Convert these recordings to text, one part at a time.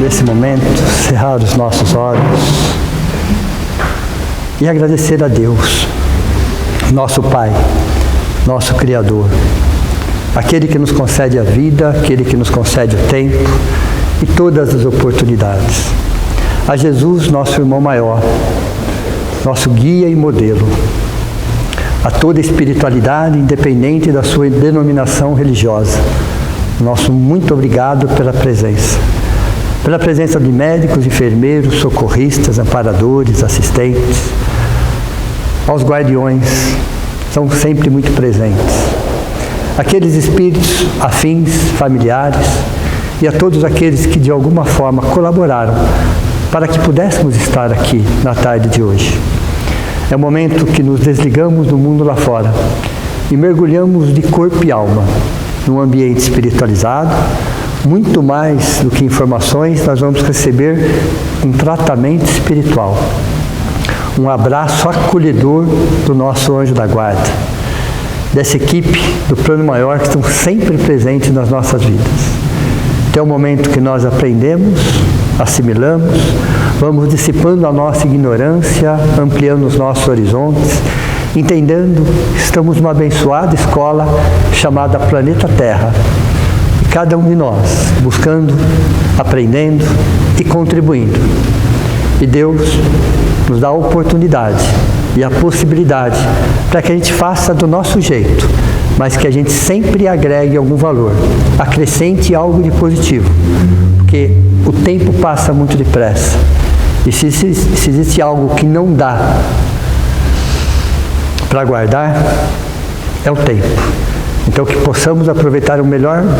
nesse momento, cerrar os nossos olhos e agradecer a Deus, nosso Pai, nosso Criador, aquele que nos concede a vida, aquele que nos concede o tempo e todas as oportunidades. A Jesus, nosso irmão maior, nosso guia e modelo. A toda espiritualidade, independente da sua denominação religiosa. Nosso muito obrigado pela presença. Pela presença de médicos, enfermeiros, socorristas, amparadores, assistentes. Aos guardiões, são sempre muito presentes. Aqueles espíritos afins, familiares, e a todos aqueles que de alguma forma colaboraram para que pudéssemos estar aqui na tarde de hoje. É o momento que nos desligamos do mundo lá fora e mergulhamos de corpo e alma num ambiente espiritualizado. Muito mais do que informações, nós vamos receber um tratamento espiritual, um abraço acolhedor do nosso anjo da guarda, dessa equipe do plano maior que estão sempre presentes nas nossas vidas. Então é o momento que nós aprendemos, assimilamos, vamos dissipando a nossa ignorância, ampliando os nossos horizontes, entendendo que estamos numa abençoada escola chamada Planeta Terra. E cada um de nós buscando, aprendendo e contribuindo. E Deus nos dá a oportunidade e a possibilidade para que a gente faça do nosso jeito, mas que a gente sempre agregue algum valor, acrescente algo de positivo, porque o tempo passa muito depressa. E se existe algo que não dá para guardar, é o tempo. Então que possamos aproveitar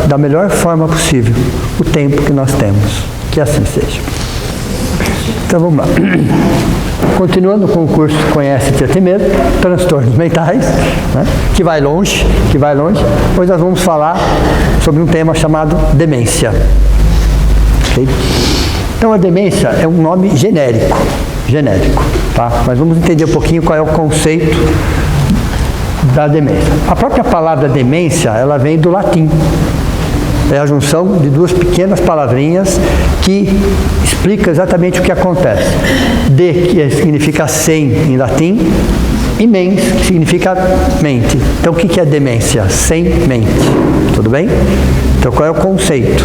da melhor forma possível o tempo que nós temos. Que assim seja. Então vamos lá. Continuando com o curso Conhece-te a Ti Mesmo, transtornos mentais, né? que vai longe. Hoje nós vamos falar sobre um tema chamado demência. Okay? Então a demência é um nome genérico, tá? Mas vamos entender um pouquinho qual é o conceito da demência. A própria palavra demência, ela vem do latim. É a junção de duas pequenas palavrinhas que explica exatamente o que acontece. De, que significa sem em latim, e mens, que significa mente. Então o que é demência? Sem mente. Tudo bem? Então qual é o conceito?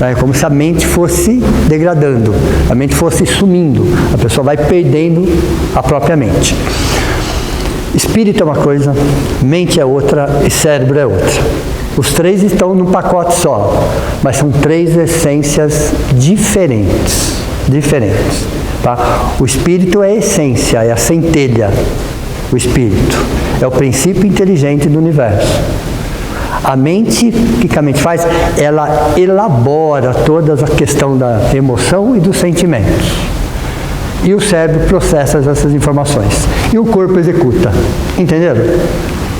É como se a mente fosse degradando, a mente fosse sumindo, a pessoa vai perdendo a própria mente. Espírito é uma coisa, mente é outra e cérebro é outra. Os três estão num pacote só, mas são três essências diferentes. Tá? O espírito é a essência, é a centelha. O espírito é o princípio inteligente do universo. A mente, o que a mente faz? Ela elabora toda a questão da emoção e dos sentimentos. E o cérebro processa essas informações. E o corpo executa. Entenderam?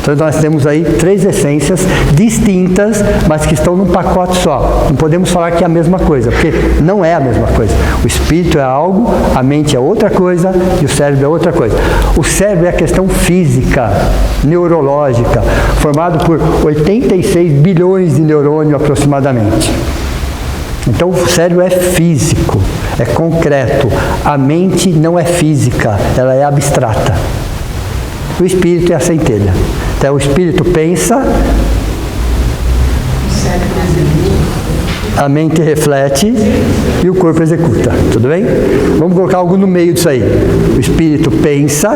Então nós temos aí três essências distintas, mas que estão num pacote só. Não podemos falar que é a mesma coisa, porque não é a mesma coisa. O espírito é algo, a mente é outra coisa e o cérebro é outra coisa. O cérebro é a questão física, neurológica, formado por 86 bilhões de neurônios aproximadamente. Então o cérebro é físico, é concreto. A mente não é física, ela é abstrata. O espírito é a centelha. Então o espírito pensa, a mente reflete e o corpo executa. Tudo bem? Vamos colocar algo no meio disso aí. O espírito pensa,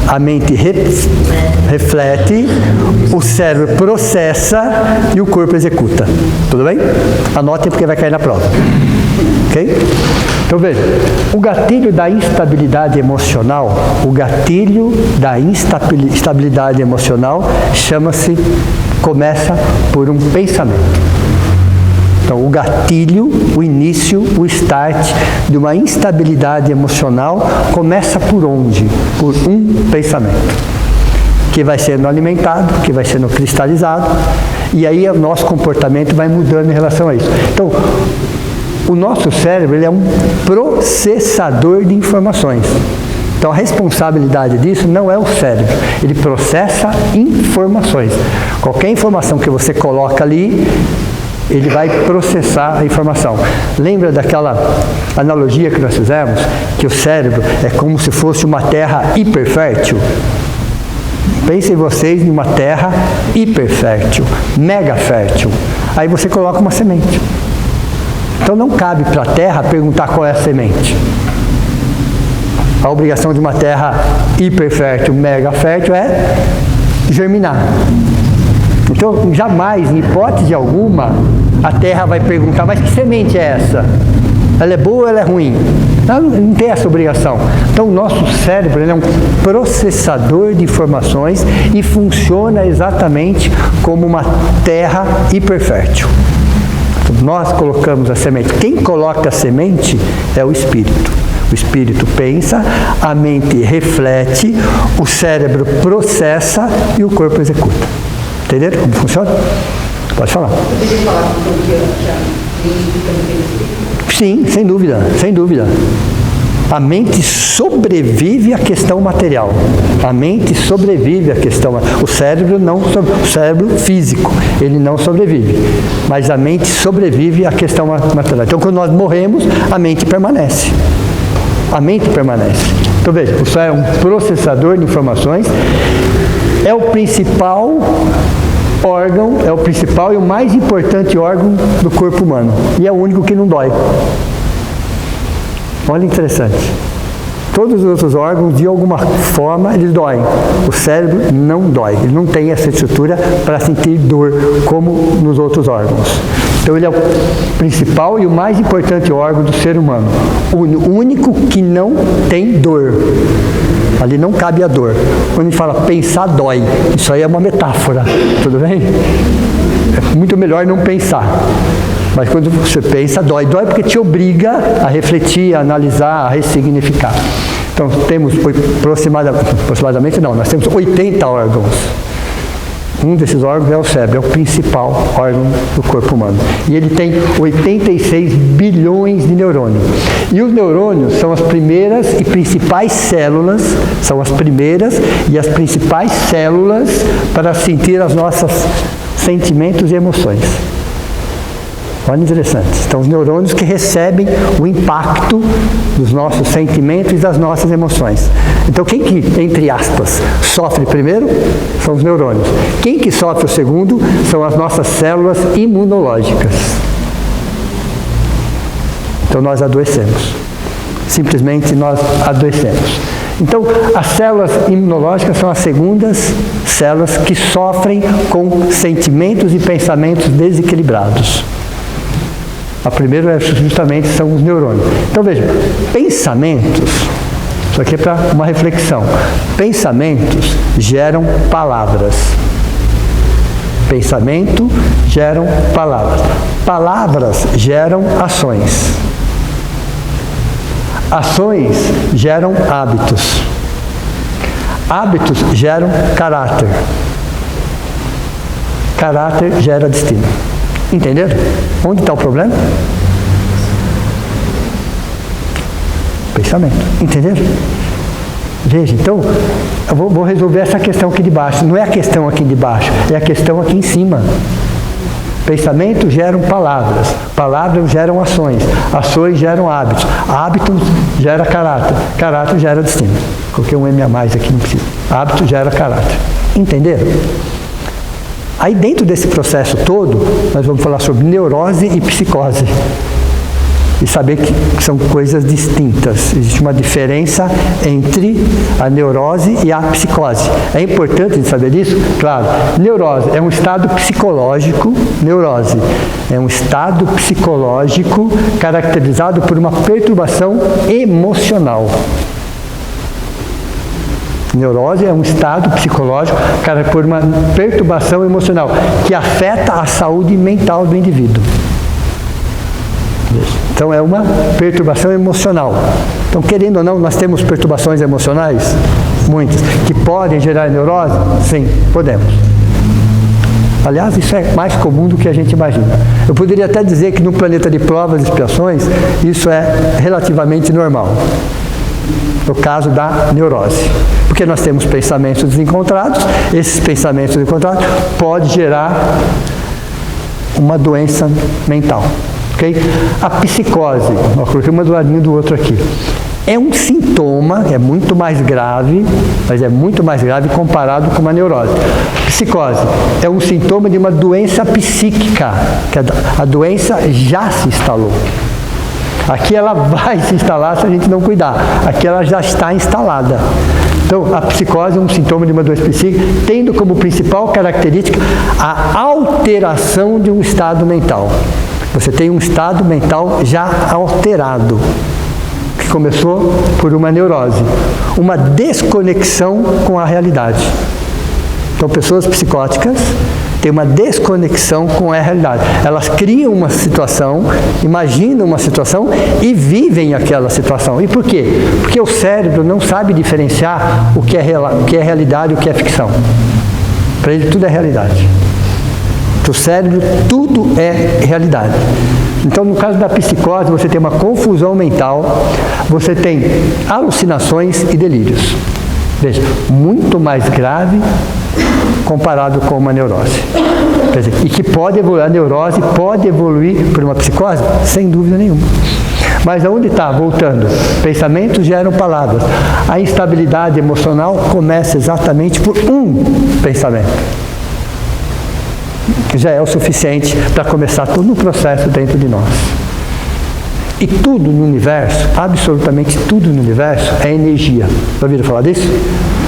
a mente reflete, o cérebro processa e o corpo executa. Tudo bem? Anotem porque vai cair na prova. Ok? Então veja, o gatilho da instabilidade emocional, começa por um pensamento. Então o gatilho, o início, o start de uma instabilidade emocional começa por onde? Por um pensamento. Que vai sendo alimentado, que vai sendo cristalizado, e aí o nosso comportamento vai mudando em relação a isso. Então, o nosso cérebro ele é um processador de informações. Então a responsabilidade disso não é o cérebro, ele processa informações. Qualquer informação que você coloca ali, Ele vai processar a informação. Lembra daquela analogia que nós fizemos? Que o cérebro é como se fosse uma terra hiperfértil? Pensem vocês numa terra hiperfértil, mega fértil. Aí você coloca uma semente. Então não cabe para a terra perguntar qual é a semente. A obrigação de uma terra hiperfértil, mega fértil é germinar. Então jamais, em hipótese alguma, a terra vai perguntar, mas que semente é essa? Ela é boa ou ela é ruim? Não tem essa obrigação. Então o nosso cérebro ele é um processador de informações e funciona exatamente como uma terra hiperfértil. Nós colocamos a semente. Quem coloca a semente é o espírito. O espírito pensa, a mente reflete, o cérebro processa e o corpo executa. Entenderam como funciona? Pode falar. Eu poderia falar que a mente fica no perispírito? Sim, sem dúvida, sem dúvida. A mente sobrevive à questão material. A mente sobrevive à questão... O cérebro não, o cérebro físico, ele não sobrevive. Mas a mente sobrevive à questão material. Então, quando nós morremos, a mente permanece. A mente permanece. Então, veja, o cérebro é um processador de informações. É o principal órgão, é o principal e o mais importante órgão do corpo humano. E é o único que não dói. Olha, interessante. Todos os outros órgãos, de alguma forma, eles doem. O cérebro não dói. Ele não tem essa estrutura para sentir dor, como nos outros órgãos. Então, ele é o principal e o mais importante órgão do ser humano. O único que não tem dor. Ali não cabe a dor. Quando a gente fala pensar, dói. Isso aí é uma metáfora. Tudo bem? É muito melhor não pensar. Mas quando você pensa, dói. Dói porque te obriga a refletir, a analisar, a ressignificar. Então, temos aproximadamente não, nós temos 80 órgãos. Um desses órgãos é o cérebro, é o principal órgão do corpo humano. E ele tem 86 bilhões de neurônios. E os neurônios são as primeiras e principais células, são as primeiras e as principais células para sentir as nossas sentimentos e emoções. Olha, interessante. Então, os neurônios que recebem o impacto dos nossos sentimentos e das nossas emoções. Então, quem que, entre aspas, sofre primeiro são os neurônios. Quem que sofre o segundo são as nossas células imunológicas. Então, nós adoecemos. Simplesmente nós adoecemos. Então, as células imunológicas são as segundas células que sofrem com sentimentos e pensamentos desequilibrados. A primeira justamente são os neurônios. Então veja, pensamentos, isso aqui é para uma reflexão. Pensamentos geram palavras. Pensamento geram palavras. Palavras geram ações. Ações geram hábitos. Hábitos geram caráter. Caráter gera destino. Entenderam? Onde está o problema? Pensamento. Entenderam? Veja, então, eu vou resolver essa questão aqui de baixo. Não é a questão aqui de baixo, é a questão aqui em cima. Pensamentos geram palavras, palavras geram ações, ações geram hábitos, hábitos gera caráter, caráter gera destino. Coloquei um M a mais aqui, não precisa. Hábito gera caráter. Entenderam? Aí dentro desse processo todo, nós vamos falar sobre neurose e psicose. E saber que são coisas distintas. Existe uma diferença entre a neurose e a psicose. É importante saber isso? Claro. Neurose é um estado psicológico, neurose é um estado psicológico caracterizado por uma perturbação emocional. Neurose é um estado psicológico por uma perturbação emocional que afeta a saúde mental do indivíduo. Então é uma perturbação emocional. Então, querendo ou não, nós temos perturbações emocionais, muitas, que podem gerar neurose? Sim, podemos. Aliás, isso é mais comum do que a gente imagina. Eu poderia até dizer que no planeta de provas e expiações, isso é relativamente normal. No caso da neurose. Porque nós temos pensamentos desencontrados, esses pensamentos desencontrados podem gerar uma doença mental. Okay? A psicose, eu coloquei uma do ladinho do outro aqui, é um sintoma, é muito mais grave, mas é muito mais grave comparado com uma neurose. Psicose é um sintoma de uma doença psíquica, que a doença já se instalou. Aqui ela vai se instalar se a gente não cuidar. Aqui ela já está instalada. Então, a psicose é um sintoma de uma doença psíquica, tendo como principal característica a alteração de um estado mental. Você tem um estado mental já alterado, que começou por uma neurose, uma desconexão com a realidade. Então, pessoas psicóticas têm uma desconexão com a realidade. Elas criam uma situação, imaginam uma situação e vivem aquela situação. E por quê? Porque o cérebro não sabe diferenciar o que é realidade e o que é ficção. Para ele tudo é realidade. Para o cérebro tudo é realidade. Então, no caso da psicose, você tem uma confusão mental, você tem alucinações e delírios. Veja, muito mais grave comparado com uma neurose. Quer dizer, e que pode evoluir, a neurose pode evoluir por uma psicose? Sem dúvida nenhuma. Mas aonde está? Voltando. Pensamentos geram palavras. A instabilidade emocional começa exatamente por um pensamento. Já é o suficiente para começar todo um processo dentro de nós. E tudo no universo, absolutamente tudo no universo, é energia. Já ouviram falar disso?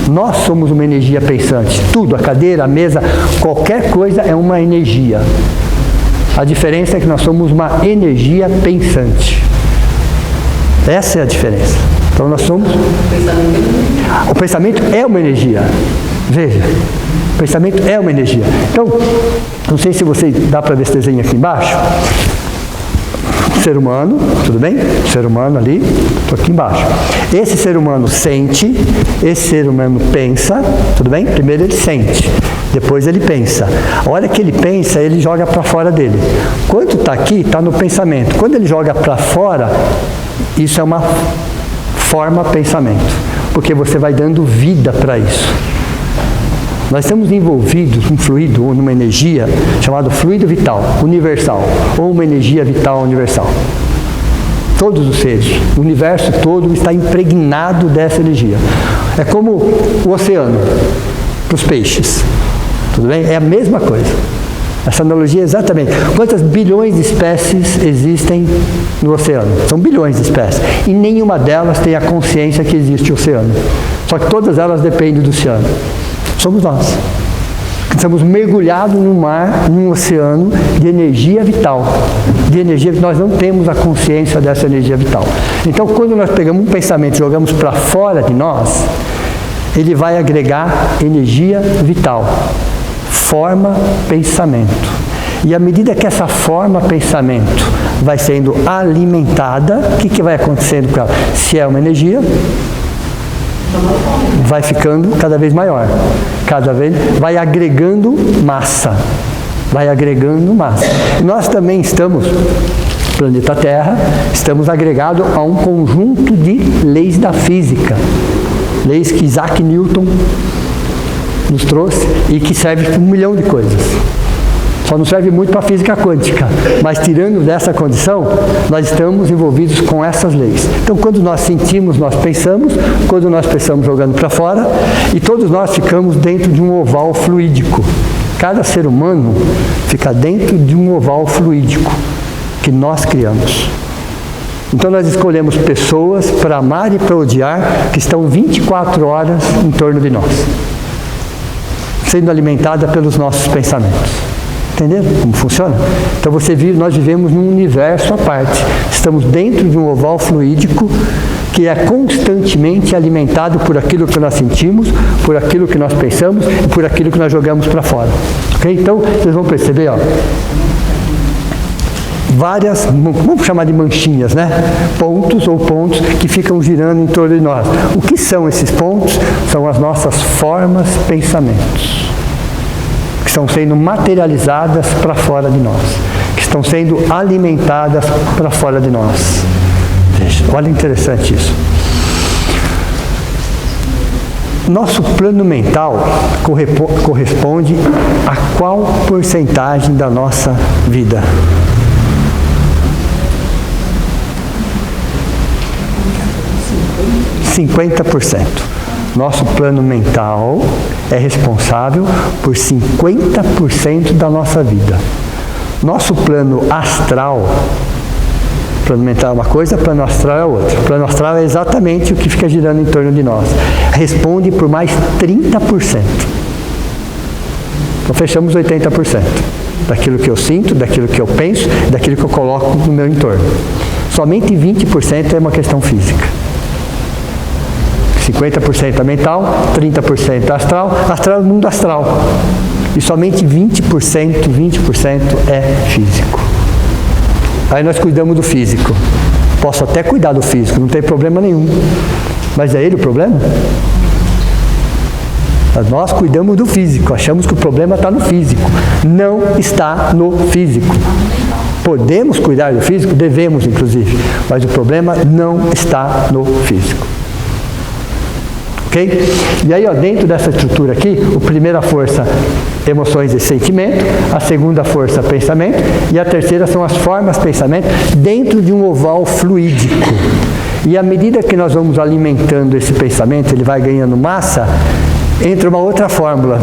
Nós somos uma energia pensante. Tudo, a cadeira, a mesa, qualquer coisa é uma energia. A diferença é que nós somos uma energia pensante. Essa é a diferença. Então nós somos... O pensamento é uma energia. Veja, o pensamento é uma energia. Então, não sei se você dá para ver esse desenho aqui embaixo. Ser humano, tudo bem? Ser humano ali, estou aqui embaixo. Esse ser humano sente, esse ser humano pensa, tudo bem? Primeiro ele sente, depois ele pensa. A hora que ele pensa, ele joga para fora dele. Quando está aqui, está no pensamento. Quando ele joga para fora, isso é uma forma pensamento, porque você vai dando vida para isso. Nós estamos envolvidos num fluido ou numa energia chamado fluido vital, universal, ou uma energia vital universal. Todos os seres, o universo todo está impregnado dessa energia. É como o oceano, para os peixes. Tudo bem? É a mesma coisa. Essa analogia é exatamente. Quantas bilhões de espécies existem no oceano? São bilhões de espécies. E nenhuma delas tem a consciência que existe o oceano. Só que todas elas dependem do oceano. Somos nós. Estamos mergulhados no mar, num oceano de energia vital. De energia, nós não temos a consciência dessa energia vital. Então, quando nós pegamos um pensamento e jogamos para fora de nós, ele vai agregar energia vital. Forma pensamento. E à medida que essa forma pensamento vai sendo alimentada, o que vai acontecendo com ela? Se é uma energia, vai ficando cada vez maior, cada vez vai agregando massa, E nós também estamos, planeta Terra, estamos agregados a um conjunto de leis da física, leis que Isaac Newton nos trouxe e que serve para 1 milhão de coisas. Só não serve muito para a física quântica, mas tirando dessa condição, nós estamos envolvidos com essas leis. Então, quando nós sentimos, nós pensamos, quando nós pensamos jogando para fora, e todos nós ficamos dentro de um oval fluídico. Cada ser humano fica dentro de um oval fluídico que nós criamos. Então, nós escolhemos pessoas para amar e para odiar que estão 24 horas em torno de nós, sendo alimentada pelos nossos pensamentos. Entenderam como funciona? Então nós vivemos num universo à parte. Estamos dentro de um oval fluídico que é constantemente alimentado por aquilo que nós sentimos, por aquilo que nós pensamos e por aquilo que nós jogamos para fora. Okay? Então, vocês vão perceber, várias, vamos chamar de manchinhas, né? Pontos ou pontos que ficam girando em torno de nós. O que são esses pontos? São as nossas formas, pensamentos, que estão sendo materializadas para fora de nós, que estão sendo alimentadas para fora de nós. Veja, olha interessante isso. Nosso plano mental corresponde a qual porcentagem da nossa vida? %50%. Nosso plano mental é responsável por 50% da nossa vida. Nosso plano astral, plano mental é uma coisa, plano astral é outra. Plano astral é exatamente o que fica girando em torno de nós. Responde por mais 30%. Então fechamos 80%. Daquilo que eu sinto, daquilo que eu penso, daquilo que eu coloco no meu entorno. Somente 20% é uma questão física. 50% é mental, 30% astral, astral é o mundo astral. E somente 20% é físico. Aí nós cuidamos do físico. Posso até cuidar do físico, não tem problema nenhum. Mas é ele o problema? Nós cuidamos do físico, achamos que o problema está no físico. Não está no físico. Podemos cuidar do físico? Devemos, inclusive. Mas o problema não está no físico. Ok? E aí, ó, dentro dessa estrutura aqui, a primeira força, emoções e sentimento, a segunda força, pensamento, e a terceira são as formas pensamento dentro de um oval fluídico. E à medida que nós vamos alimentando esse pensamento, ele vai ganhando massa, entra uma outra fórmula.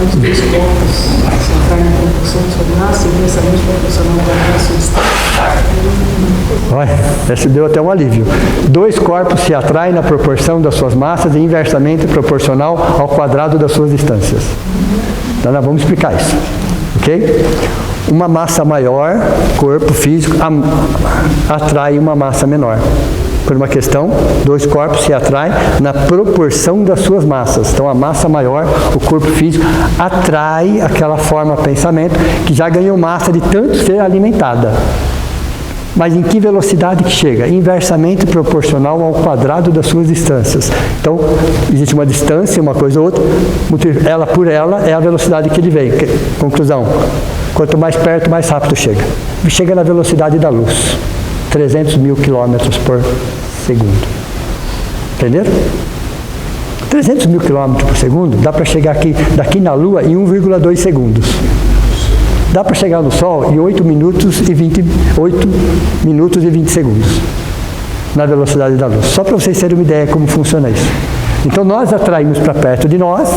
Os dois corpos se atraem na proporção de sua massa e o pensamento proporcional à sua distância. Olha, esse deu até um alívio. Dois corpos se atraem na proporção das suas massas e inversamente proporcional ao quadrado das suas distâncias. Então nós vamos explicar isso. Ok? Uma massa maior, corpo físico, atrai uma massa menor. Por uma questão, dois corpos se atraem na proporção das suas massas. Então a massa maior, o corpo físico, atrai aquela forma pensamento que já ganhou massa de tanto ser alimentada. Mas em que velocidade que chega? Inversamente proporcional ao quadrado das suas distâncias. Então, existe uma distância, uma coisa ou outra, ela por ela é a velocidade que ele vem. Conclusão, quanto mais perto, mais rápido chega. Chega na velocidade da luz, 300 mil quilômetros por segundo. Entenderam? 300 mil quilômetros por segundo, dá para chegar daqui na Lua em 1,2 segundos. Dá para chegar no Sol em 8 minutos e 20 segundos, na velocidade da luz. Só para vocês terem uma ideia como funciona isso. Então nós atraímos para perto de nós,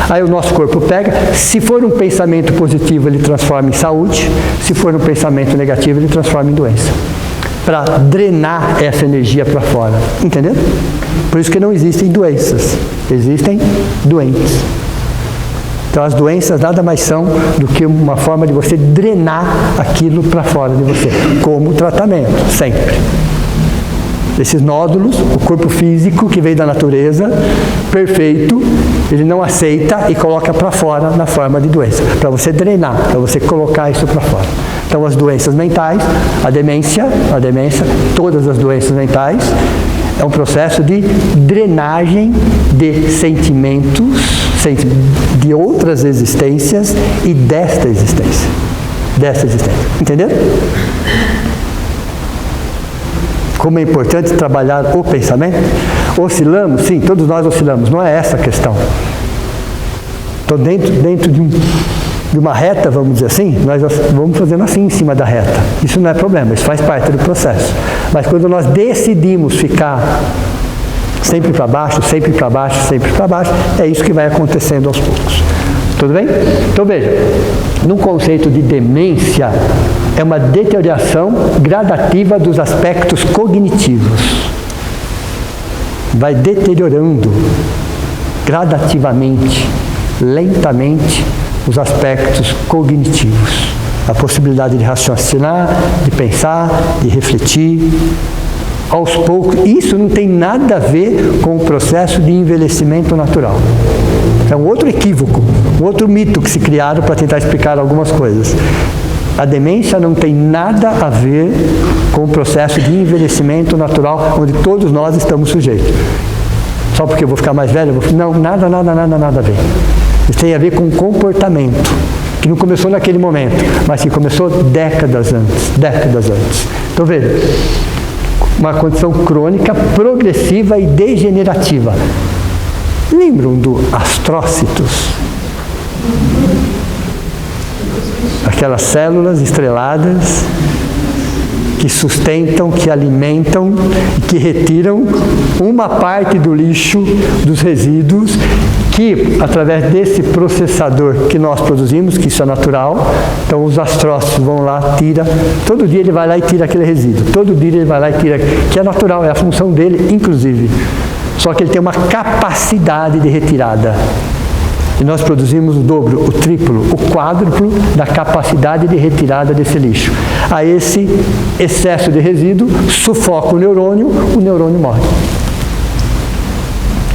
aí o nosso corpo pega, se for um pensamento positivo ele transforma em saúde, se for um pensamento negativo ele transforma em doença. Para drenar essa energia para fora, entendeu? Por isso que não existem doenças, existem doentes. Então as doenças nada mais são do que uma forma de você drenar aquilo para fora de você, como tratamento, sempre. Esses nódulos, o corpo físico que veio da natureza, perfeito, ele não aceita e coloca para fora na forma de doença, para você drenar, para você colocar isso para fora. Então as doenças mentais, a demência, todas as doenças mentais, é um processo de drenagem de sentimentos, de outras existências e desta existência. Entenderam? Como é importante trabalhar o pensamento? Oscilamos? Sim, todos nós oscilamos. Não é essa a questão. Então, dentro de uma reta, vamos dizer assim, nós vamos fazendo assim em cima da reta. Isso não é problema, isso faz parte do processo. Mas quando nós decidimos ficar sempre para baixo, sempre para baixo, sempre para baixo, é isso que vai acontecendo aos poucos. Tudo bem? Então veja, no conceito de demência, é uma deterioração gradativa dos aspectos cognitivos. Vai deteriorando gradativamente, lentamente, os aspectos cognitivos. A possibilidade de raciocinar, de pensar, de refletir. Aos poucos, isso não tem nada a ver com o processo de envelhecimento natural. É um outro equívoco, um outro mito que se criaram para tentar explicar algumas coisas. A demência não tem nada a ver com o processo de envelhecimento natural, onde todos nós estamos sujeitos. Só porque eu vou ficar mais velho? Não, nada a ver. Isso tem a ver com o comportamento, que não começou naquele momento, mas que começou décadas antes. Então veja, uma condição crônica, progressiva e degenerativa. Lembram do astrócitos? Aquelas células estreladas que sustentam, que alimentam, que retiram uma parte do lixo, dos resíduos, que através desse processador que nós produzimos, que isso é natural, então os astrócitos vão lá, tira, todo dia ele vai lá e tira aquele resíduo, todo dia ele vai lá e tira, que é natural, é a função dele, inclusive. Só que ele tem uma capacidade de retirada. E nós produzimos o dobro, o triplo, o quádruplo da capacidade de retirada desse lixo. A esse excesso de resíduo, sufoca o neurônio morre.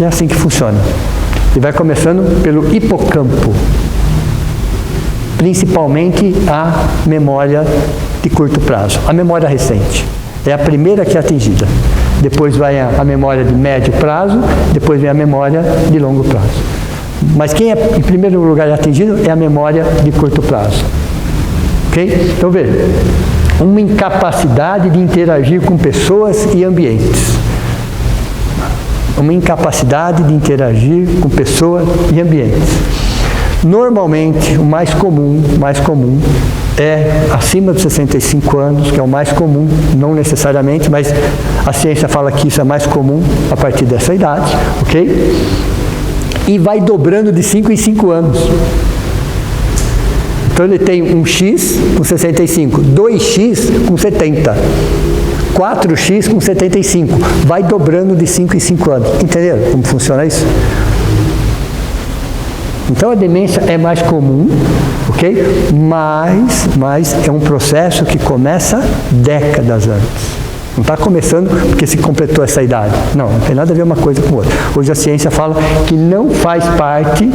É assim que funciona. E vai começando pelo hipocampo. Principalmente a memória de curto prazo, a memória recente. É a primeira que é atingida. Depois vai a memória de médio prazo, depois vem a memória de longo prazo. Mas quem é, em primeiro lugar, atingido é a memória de curto prazo. Ok? Então, veja, uma incapacidade de interagir com pessoas e ambientes. Uma incapacidade de interagir com pessoas e ambientes. Normalmente, o mais comum é acima dos 65 anos, que é o mais comum, não necessariamente, mas a ciência fala que isso é mais comum a partir dessa idade, ok? E vai dobrando de 5 em 5 anos. Então ele tem um X com 65, 2X com 70, 4X com 75, vai dobrando de 5 em 5 anos. Entenderam como funciona isso? Então a demência é mais comum, ok? Mas é um processo que começa décadas antes. Não está começando porque se completou essa idade. Não tem nada a ver uma coisa com outra. Hoje a ciência fala que não faz parte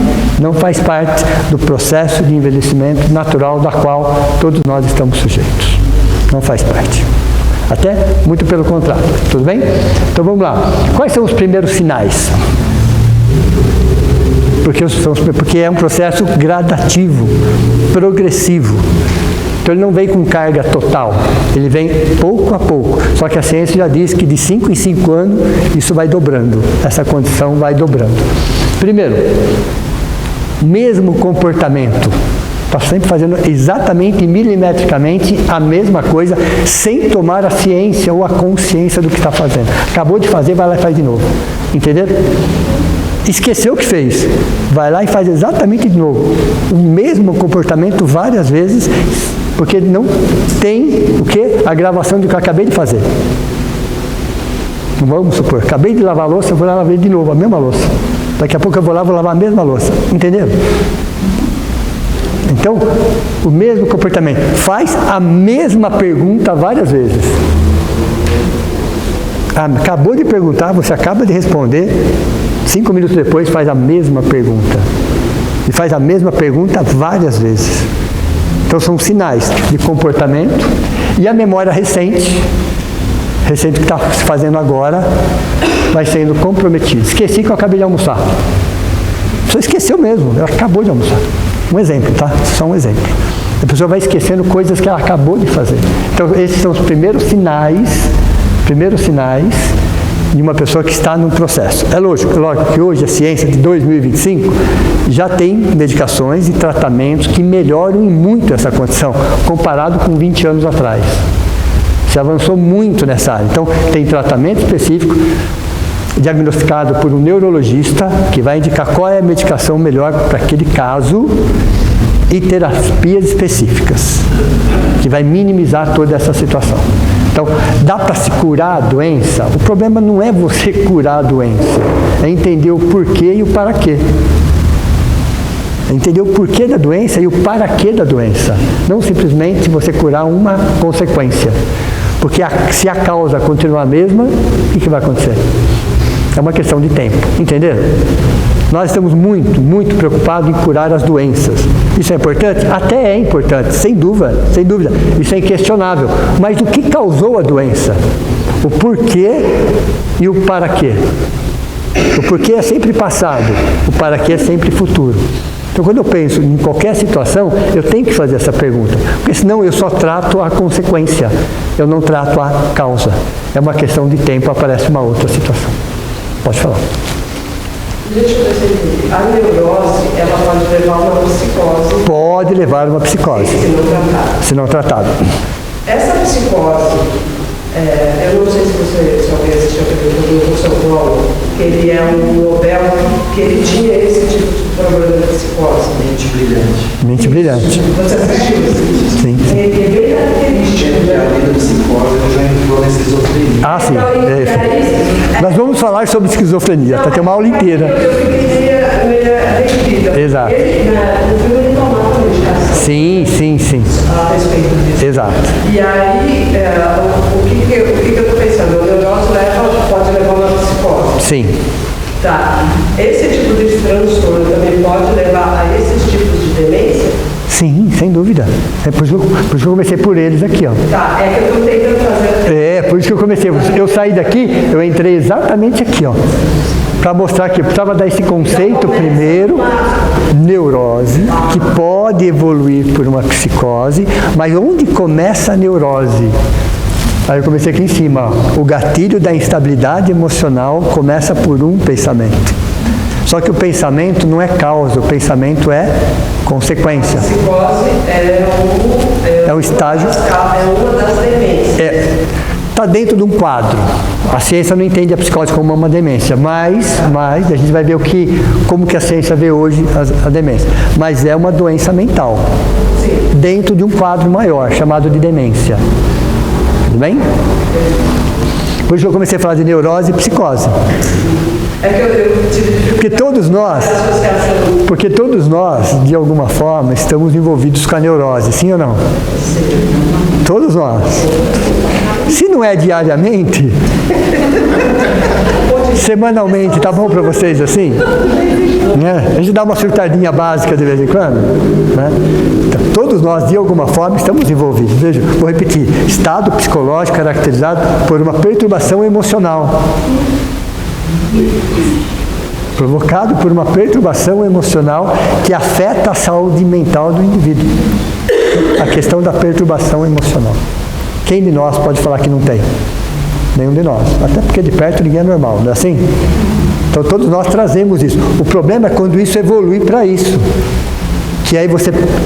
do processo de envelhecimento natural da qual todos nós estamos sujeitos. Não faz parte. Até muito pelo contrário. Tudo bem? Então vamos lá. Quais são os primeiros sinais? Porque é um processo gradativo, progressivo. Então ele não vem com carga total, ele vem pouco a pouco. Só que a ciência já diz que de 5 em 5 anos isso vai dobrando, essa condição vai dobrando. Primeiro, mesmo comportamento. Está sempre fazendo exatamente milimetricamente a mesma coisa, sem tomar a ciência ou a consciência do que está fazendo. Acabou de fazer, vai lá e faz de novo. Entenderam? Esqueceu o que fez, vai lá e faz exatamente de novo. O mesmo comportamento várias vezes, porque não tem o quê? A gravação do que eu acabei de fazer. Vamos supor, acabei de lavar a louça, eu vou lá lavar de novo a mesma louça. Daqui a pouco eu vou lá, vou lavar a mesma louça. Entenderam? Então, o mesmo comportamento. Faz a mesma pergunta várias vezes. Acabou de perguntar, você acaba de responder, 5 minutos depois faz a mesma pergunta. E faz a mesma pergunta várias vezes. Então são sinais de comportamento e a memória recente que está se fazendo agora, vai sendo comprometida. Esqueci que eu acabei de almoçar. Você esqueceu mesmo, ela acabou de almoçar. Um exemplo, tá? Só um exemplo. A pessoa vai esquecendo coisas que ela acabou de fazer. Então esses são os primeiros sinais de uma pessoa que está num processo. É lógico que hoje a ciência de 2025 já tem medicações e tratamentos que melhoram muito essa condição, comparado com 20 anos atrás. Se avançou muito nessa área. Então, tem tratamento específico, diagnosticado por um neurologista, que vai indicar qual é a medicação melhor para aquele caso, e terapias específicas, que vai minimizar toda essa situação. Então, dá para se curar a doença? O problema não é você curar a doença, é entender o porquê e o para quê. É entender o porquê da doença e o para quê da doença. Não simplesmente você curar uma consequência. Porque se a causa continuar a mesma, o que vai acontecer? É uma questão de tempo, entenderam? Nós estamos muito preocupados em curar as doenças. Isso é importante? Até é importante, sem dúvida. Isso é inquestionável. Mas o que causou a doença? O porquê e o para quê. O porquê é sempre passado, o para quê é sempre futuro. Então, quando eu penso em qualquer situação, eu tenho que fazer essa pergunta, porque senão eu só trato a consequência, eu não trato a causa. É uma questão de tempo, aparece uma outra situação. Pode falar. Deixa eu ver se eu entendi. A neurose, ela pode levar a uma psicose. Pode levar a uma psicose. Se não tratada. Se não tratada. Essa psicose, eu não sei se alguém assistiu aquele do São Paulo, que ele é um Nobel, que ele tinha esse tipo de problema de psicose. Mente brilhante. Mente brilhante. Você assistiu isso? Sim. Ele é bem característico. A vida psicose já entrou na esquizofrenia. Ah, sim. Nós vamos falar sobre esquizofrenia, tem uma aula inteira. Eu fiquei meio perdida. Exato. No filme ele tomava medicação. Sim. A respeito disso. Exato. E aí, o que eu estou pensando? A neurose pode levar a uma psicose. Sim. Tá. Esse tipo de transtorno também pode levar a esses tipos de demência? Sim, sem dúvida. É por isso que eu comecei por eles aqui, ó. Tá, é que eu estou tentando fazer. Por isso que eu comecei. Eu saí daqui, eu entrei exatamente aqui, ó. Para mostrar que eu precisava dar esse conceito primeiro, neurose, que pode evoluir por uma psicose, mas onde começa a neurose? Aí eu comecei aqui em cima, ó. O gatilho da instabilidade emocional começa por um pensamento. Só que o pensamento não é causa, o pensamento é consequência. A psicose é um estágio. É uma das demências. Está dentro de um quadro. A ciência não entende a psicose como uma demência, mas a gente vai ver como que a ciência vê hoje a demência. Mas é uma doença mental, Sim. dentro de um quadro maior, chamado de demência. Tudo bem? Por isso eu comecei a falar de neurose e psicose. É que eu tive Porque todos nós, de alguma forma, estamos envolvidos com a neurose, sim ou não? Sim. Todos nós. Se não é diariamente, semanalmente, tá bom para vocês assim? Né? A gente dá uma surtadinha básica de vez em quando. Né? Então, todos nós, de alguma forma, estamos envolvidos. Veja, vou repetir. Estado psicológico caracterizado por uma perturbação emocional. Provocado por uma perturbação emocional que afeta a saúde mental do indivíduo. A questão da perturbação emocional. Quem de nós pode falar que não tem? Nenhum de nós. Até porque de perto ninguém é normal, não é assim? Então todos nós trazemos isso. O problema é quando isso evolui para isso. Que aí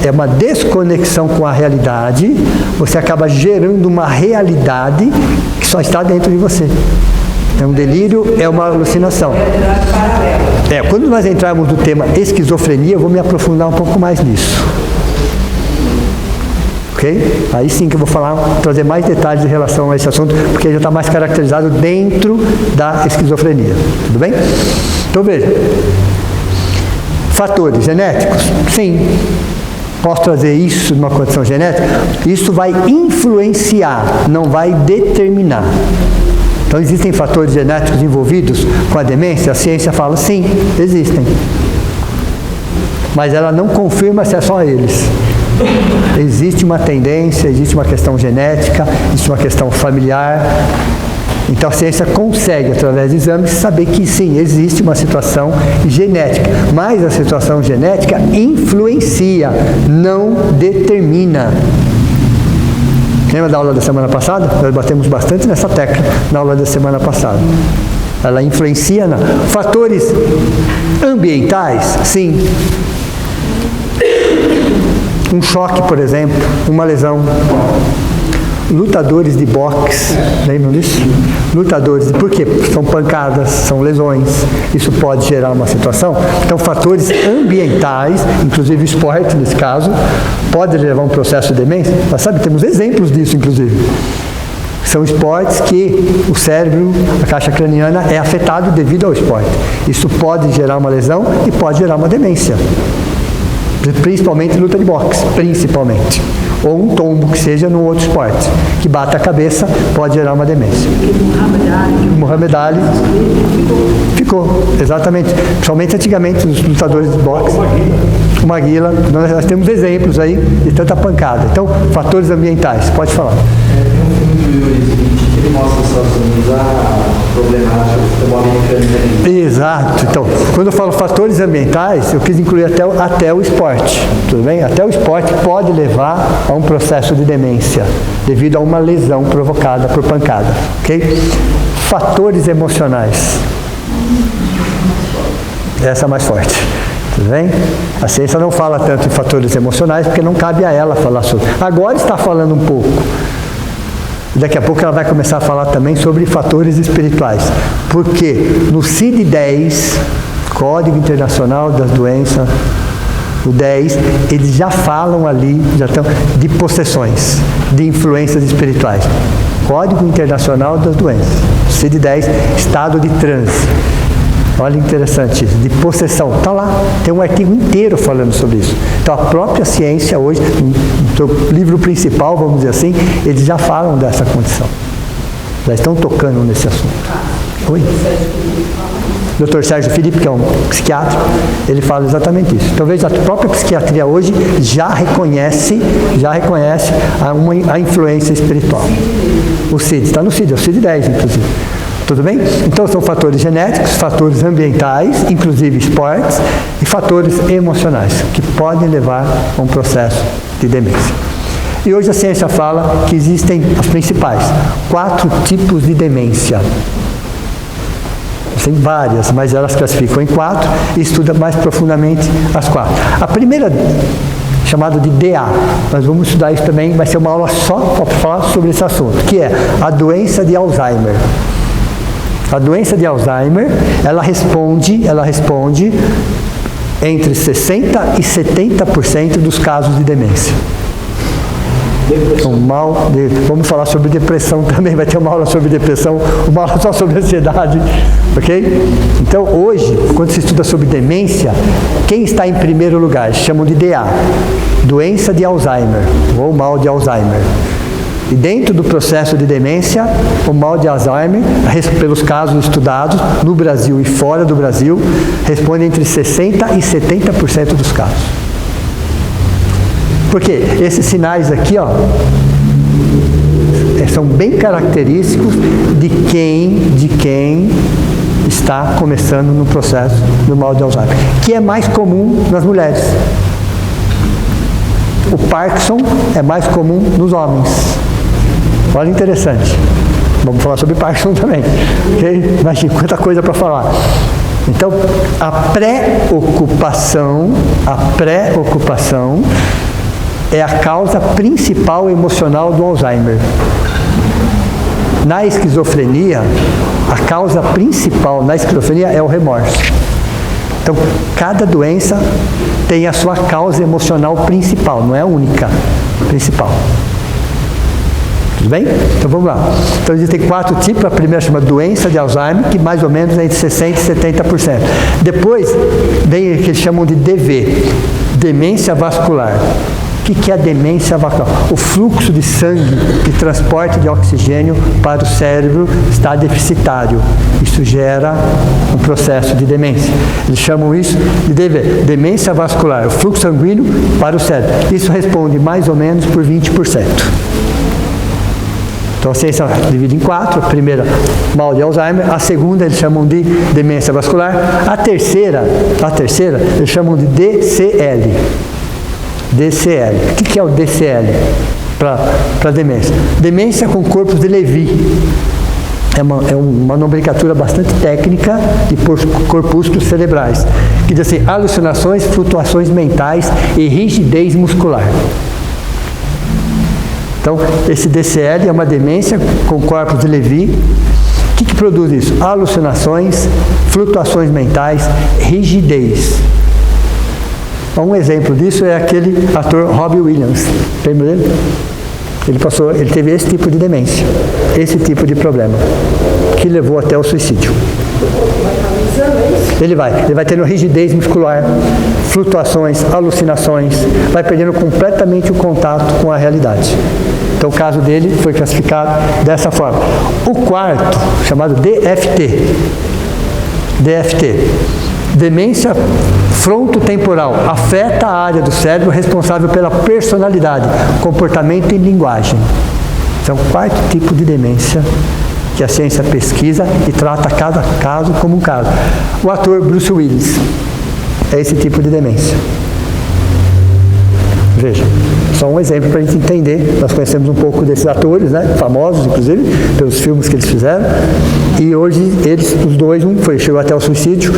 é uma desconexão com a realidade, você acaba gerando uma realidade que só está dentro de você. É um delírio, é uma alucinação. Quando nós entrarmos no tema esquizofrenia, eu vou me aprofundar um pouco mais nisso. Ok? Aí sim que eu vou trazer mais detalhes em relação a esse assunto, porque já está mais caracterizado dentro da esquizofrenia. Tudo bem? Então veja. Fatores genéticos? Sim. Posso trazer isso numa condição genética? Isso vai influenciar, não vai determinar. Então existem fatores genéticos envolvidos com a demência? A ciência fala sim, existem. Mas ela não confirma se é só eles. Existe uma tendência, existe uma questão genética, existe uma questão familiar. Então a ciência consegue, através de exames, saber que sim, existe uma situação genética. Mas a situação genética influencia, não determina. Lembra da aula da semana passada? Nós batemos bastante nessa tecla na aula da semana passada. Ela influencia fatores ambientais? Sim. Um choque, por exemplo, uma lesão. Lutadores de boxe, lembram disso? Por quê? São pancadas, são lesões. Isso pode gerar uma situação. Então, fatores ambientais, inclusive o esporte, nesse caso, pode levar a um processo de demência. Mas sabe, temos exemplos disso, inclusive. São esportes que o cérebro, a caixa craniana, é afetado devido ao esporte. Isso pode gerar uma lesão e pode gerar uma demência. Principalmente luta de boxe, principalmente. Ou um tombo, que seja num outro esporte, que bata a cabeça, pode gerar uma demência. Muhammad Ali ficou, exatamente. Principalmente antigamente, os lutadores de boxe. O Maguila, nós temos exemplos aí de tanta pancada. Então, fatores ambientais, pode falar. Tem um filme do Will Smith que ele mostra nos Estados Unidos problemática do futebol americano. Exato. Então, quando eu falo fatores ambientais, eu quis incluir até o esporte. Tudo bem? Até o esporte pode levar a um processo de demência, devido a uma lesão provocada por pancada. Ok? Fatores emocionais. Essa é a mais forte. Tudo bem? A ciência não fala tanto em fatores emocionais, porque não cabe a ela falar sobre. Agora está falando um pouco. Daqui a pouco ela vai começar a falar também sobre fatores espirituais. Porque no CID-10, Código Internacional das Doenças, o 10, eles já falam ali, já estão, de possessões, de influências espirituais. Código Internacional das Doenças, CID-10, estado de transe. Olha, interessante isso, de possessão. Está lá, tem um artigo inteiro falando sobre isso. Então, a própria ciência hoje, no seu livro principal, vamos dizer assim, eles já falam dessa condição. Já estão tocando nesse assunto. Oi? Dr. Sérgio Felipe, que é um psiquiatra, ele fala exatamente isso. Talvez a própria psiquiatria hoje já reconhece a influência espiritual. O CID, está no CID, é o CID-10, inclusive. Tudo bem? Então, são fatores genéticos, fatores ambientais, inclusive esportes, e fatores emocionais, que podem levar a um processo de demência. E hoje a ciência fala que existem as principais 4 tipos de demência. Tem várias, mas elas classificam em 4 e estudam mais profundamente as 4. A primeira, chamada de DA, nós vamos estudar isso também, vai ser uma aula só para falar sobre esse assunto, que é a doença de Alzheimer. A doença de Alzheimer, ela responde entre 60% e 70% dos casos de demência. Vamos falar sobre depressão também, vai ter uma aula sobre depressão, uma aula só sobre ansiedade, ok? Então, hoje, quando se estuda sobre demência, quem está em primeiro lugar? Chamam de DA, doença de Alzheimer, ou mal de Alzheimer. E dentro do processo de demência, o mal de Alzheimer, pelos casos estudados no Brasil e fora do Brasil, responde entre 60% e 70% dos casos. Porque esses sinais aqui, ó, são bem característicos de quem está começando no processo do mal de Alzheimer, que é mais comum nas mulheres. O Parkinson é mais comum nos homens. Olha, interessante. Vamos falar sobre Parkinson também. Okay? Imagina quanta coisa para falar. Então, a preocupação é a causa principal emocional do Alzheimer. Na esquizofrenia, a causa principal na esquizofrenia é o remorso. Então, cada doença tem a sua causa emocional principal, não é a única, principal. Tudo bem? Então vamos lá. Então existem 4 tipos. A primeira chama doença de Alzheimer, que mais ou menos é entre 60% e 70%. Depois vem o que eles chamam de DV, demência vascular. O que é a demência vascular? O fluxo de sangue de transporte de oxigênio para o cérebro está deficitário. Isso gera um processo de demência. Eles chamam isso de DV, demência vascular, o fluxo sanguíneo para o cérebro. Isso responde mais ou menos por 20%. Então a ciência divide em 4, a primeira, mal de Alzheimer, a segunda eles chamam de demência vascular, a terceira eles chamam de DCL. DCL. O que é o DCL para demência? Demência com corpos de Levy. É uma nomenclatura bastante técnica de corpúsculos cerebrais, que diz assim, alucinações, flutuações mentais e rigidez muscular. Então, esse DCL é uma demência com corpos de Levy. O que produz isso? Alucinações, flutuações mentais, rigidez. Um exemplo disso é aquele ator Robin Williams. Lembra dele? Ele teve esse tipo de demência, esse tipo de problema, que levou até o suicídio. Ele vai tendo rigidez muscular, flutuações, alucinações, vai perdendo completamente o contato com a realidade. Então o caso dele foi classificado dessa forma. O quarto, chamado DFT, demência frontotemporal, afeta a área do cérebro responsável pela personalidade, comportamento e linguagem. Então, o quarto tipo de demência que a ciência pesquisa e trata cada caso como um caso. O ator Bruce Willis é esse tipo de demência. Veja, só um exemplo para a gente entender. Nós conhecemos um pouco desses atores, né, famosos, inclusive, pelos filmes que eles fizeram. E hoje, eles, os dois, chegou até o suicídio.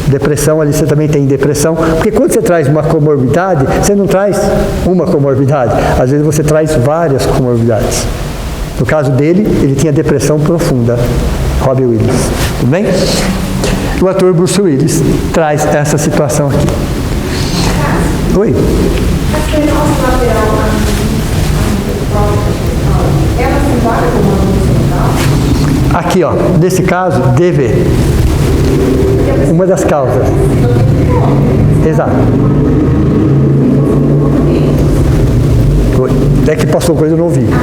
Depressão, ali você também tem depressão. Porque quando você traz uma comorbidade, você não traz uma comorbidade. Às vezes você traz várias comorbidades. No caso dele, ele tinha depressão profunda. Robin Williams. Tudo bem? O ator Bruce Willis traz essa situação aqui. Oi? Aqui, ó, nesse caso, DV. Uma das causas. Exato. É que passou coisa, eu não ouvi. É que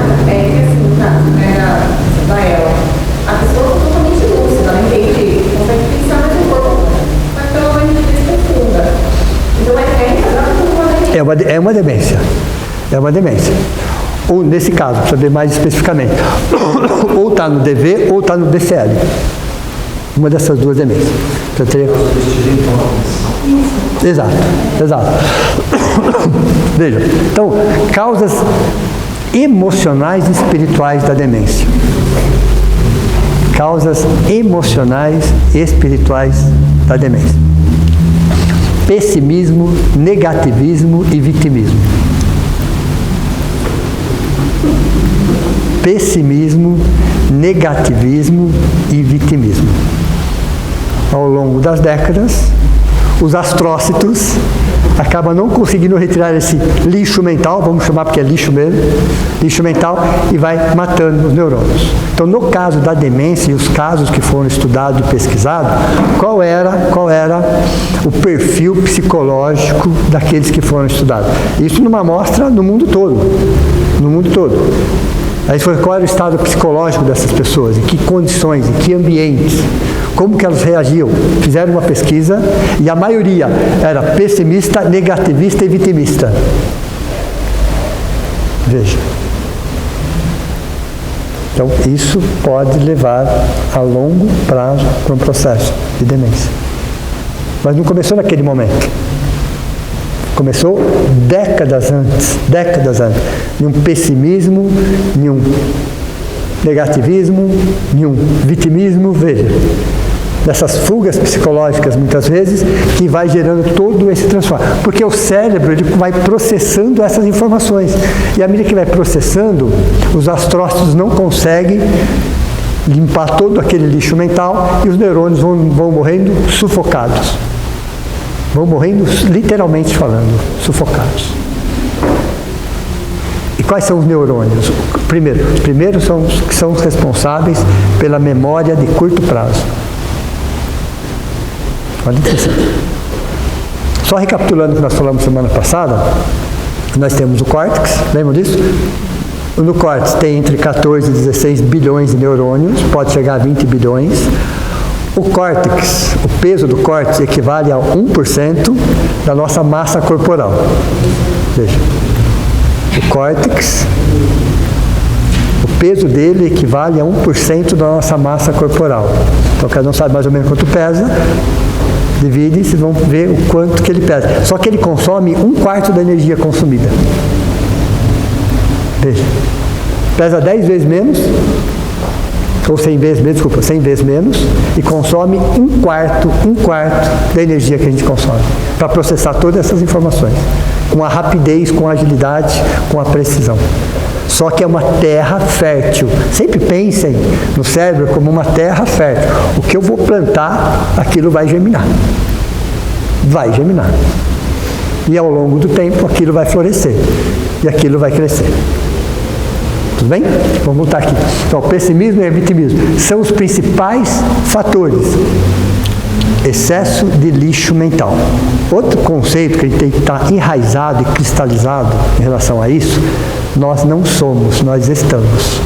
assim, da ela, a pessoa é totalmente lúcida, ela entende, consegue pensar mais um pouco, mas pelo menos profunda. Então é uma demência. É uma demência. Ou nesse caso, para saber mais especificamente, ou está no DV ou está no DCL. Uma dessas duas demências. Exato, exato. Veja, então, causas emocionais e espirituais da demência. Causas emocionais e espirituais da demência. Pessimismo, negativismo e vitimismo. Pessimismo, negativismo e vitimismo. Ao longo das décadas, os astrócitos acabam não conseguindo retirar esse lixo mental, vamos chamar porque é lixo mesmo, lixo mental, e vai matando os neurônios. Então, no caso da demência e os casos que foram estudados e pesquisados, qual era o perfil psicológico daqueles que foram estudados? Isso numa amostra no mundo todo. No mundo todo. Aí foi qual era o estado psicológico dessas pessoas, em que condições, em que ambientes, como que elas reagiam. Fizeram uma pesquisa e a maioria era pessimista, negativista e vitimista. Veja. Então, isso pode levar a longo prazo para um processo de demência. Mas não começou naquele momento. Começou décadas antes. Nenhum pessimismo, nenhum negativismo, nenhum vitimismo, veja. Dessas fugas psicológicas, muitas vezes, que vai gerando todo esse transtorno. Porque o cérebro ele vai processando essas informações. E à medida que vai processando, os astrócitos não conseguem limpar todo aquele lixo mental e os neurônios vão morrendo sufocados. Vão morrendo, literalmente falando, sufocados. E quais são os neurônios? Os primeiros são os que são os responsáveis pela memória de curto prazo. Olha isso. Só recapitulando o que nós falamos semana passada, nós temos o córtex, lembram disso? No córtex tem entre 14 e 16 bilhões de neurônios, pode chegar a 20 bilhões. O córtex, o peso do córtex equivale a 1% da nossa massa corporal. Veja, o córtex, o peso dele equivale a 1% da nossa massa corporal. Então, cada um sabe mais ou menos quanto pesa, divide e vocês vão ver o quanto que ele pesa. Só que ele consome 1/4 da energia consumida. Veja, pesa 10 vezes menos, ou 100 vezes menos, e consome 1/4 da energia que a gente consome, para processar todas essas informações, com a rapidez, com a agilidade, com a precisão. Só que é uma terra fértil. Sempre pensem no cérebro como uma terra fértil. O que eu vou plantar, aquilo vai germinar. Vai germinar. E ao longo do tempo, aquilo vai florescer. E aquilo vai crescer. Tudo bem? Vamos voltar aqui. Então, o pessimismo e o vitimismo são os principais fatores. Excesso de lixo mental. Outro conceito que a gente tem que estar enraizado e cristalizado em relação a isso, nós não somos, nós estamos.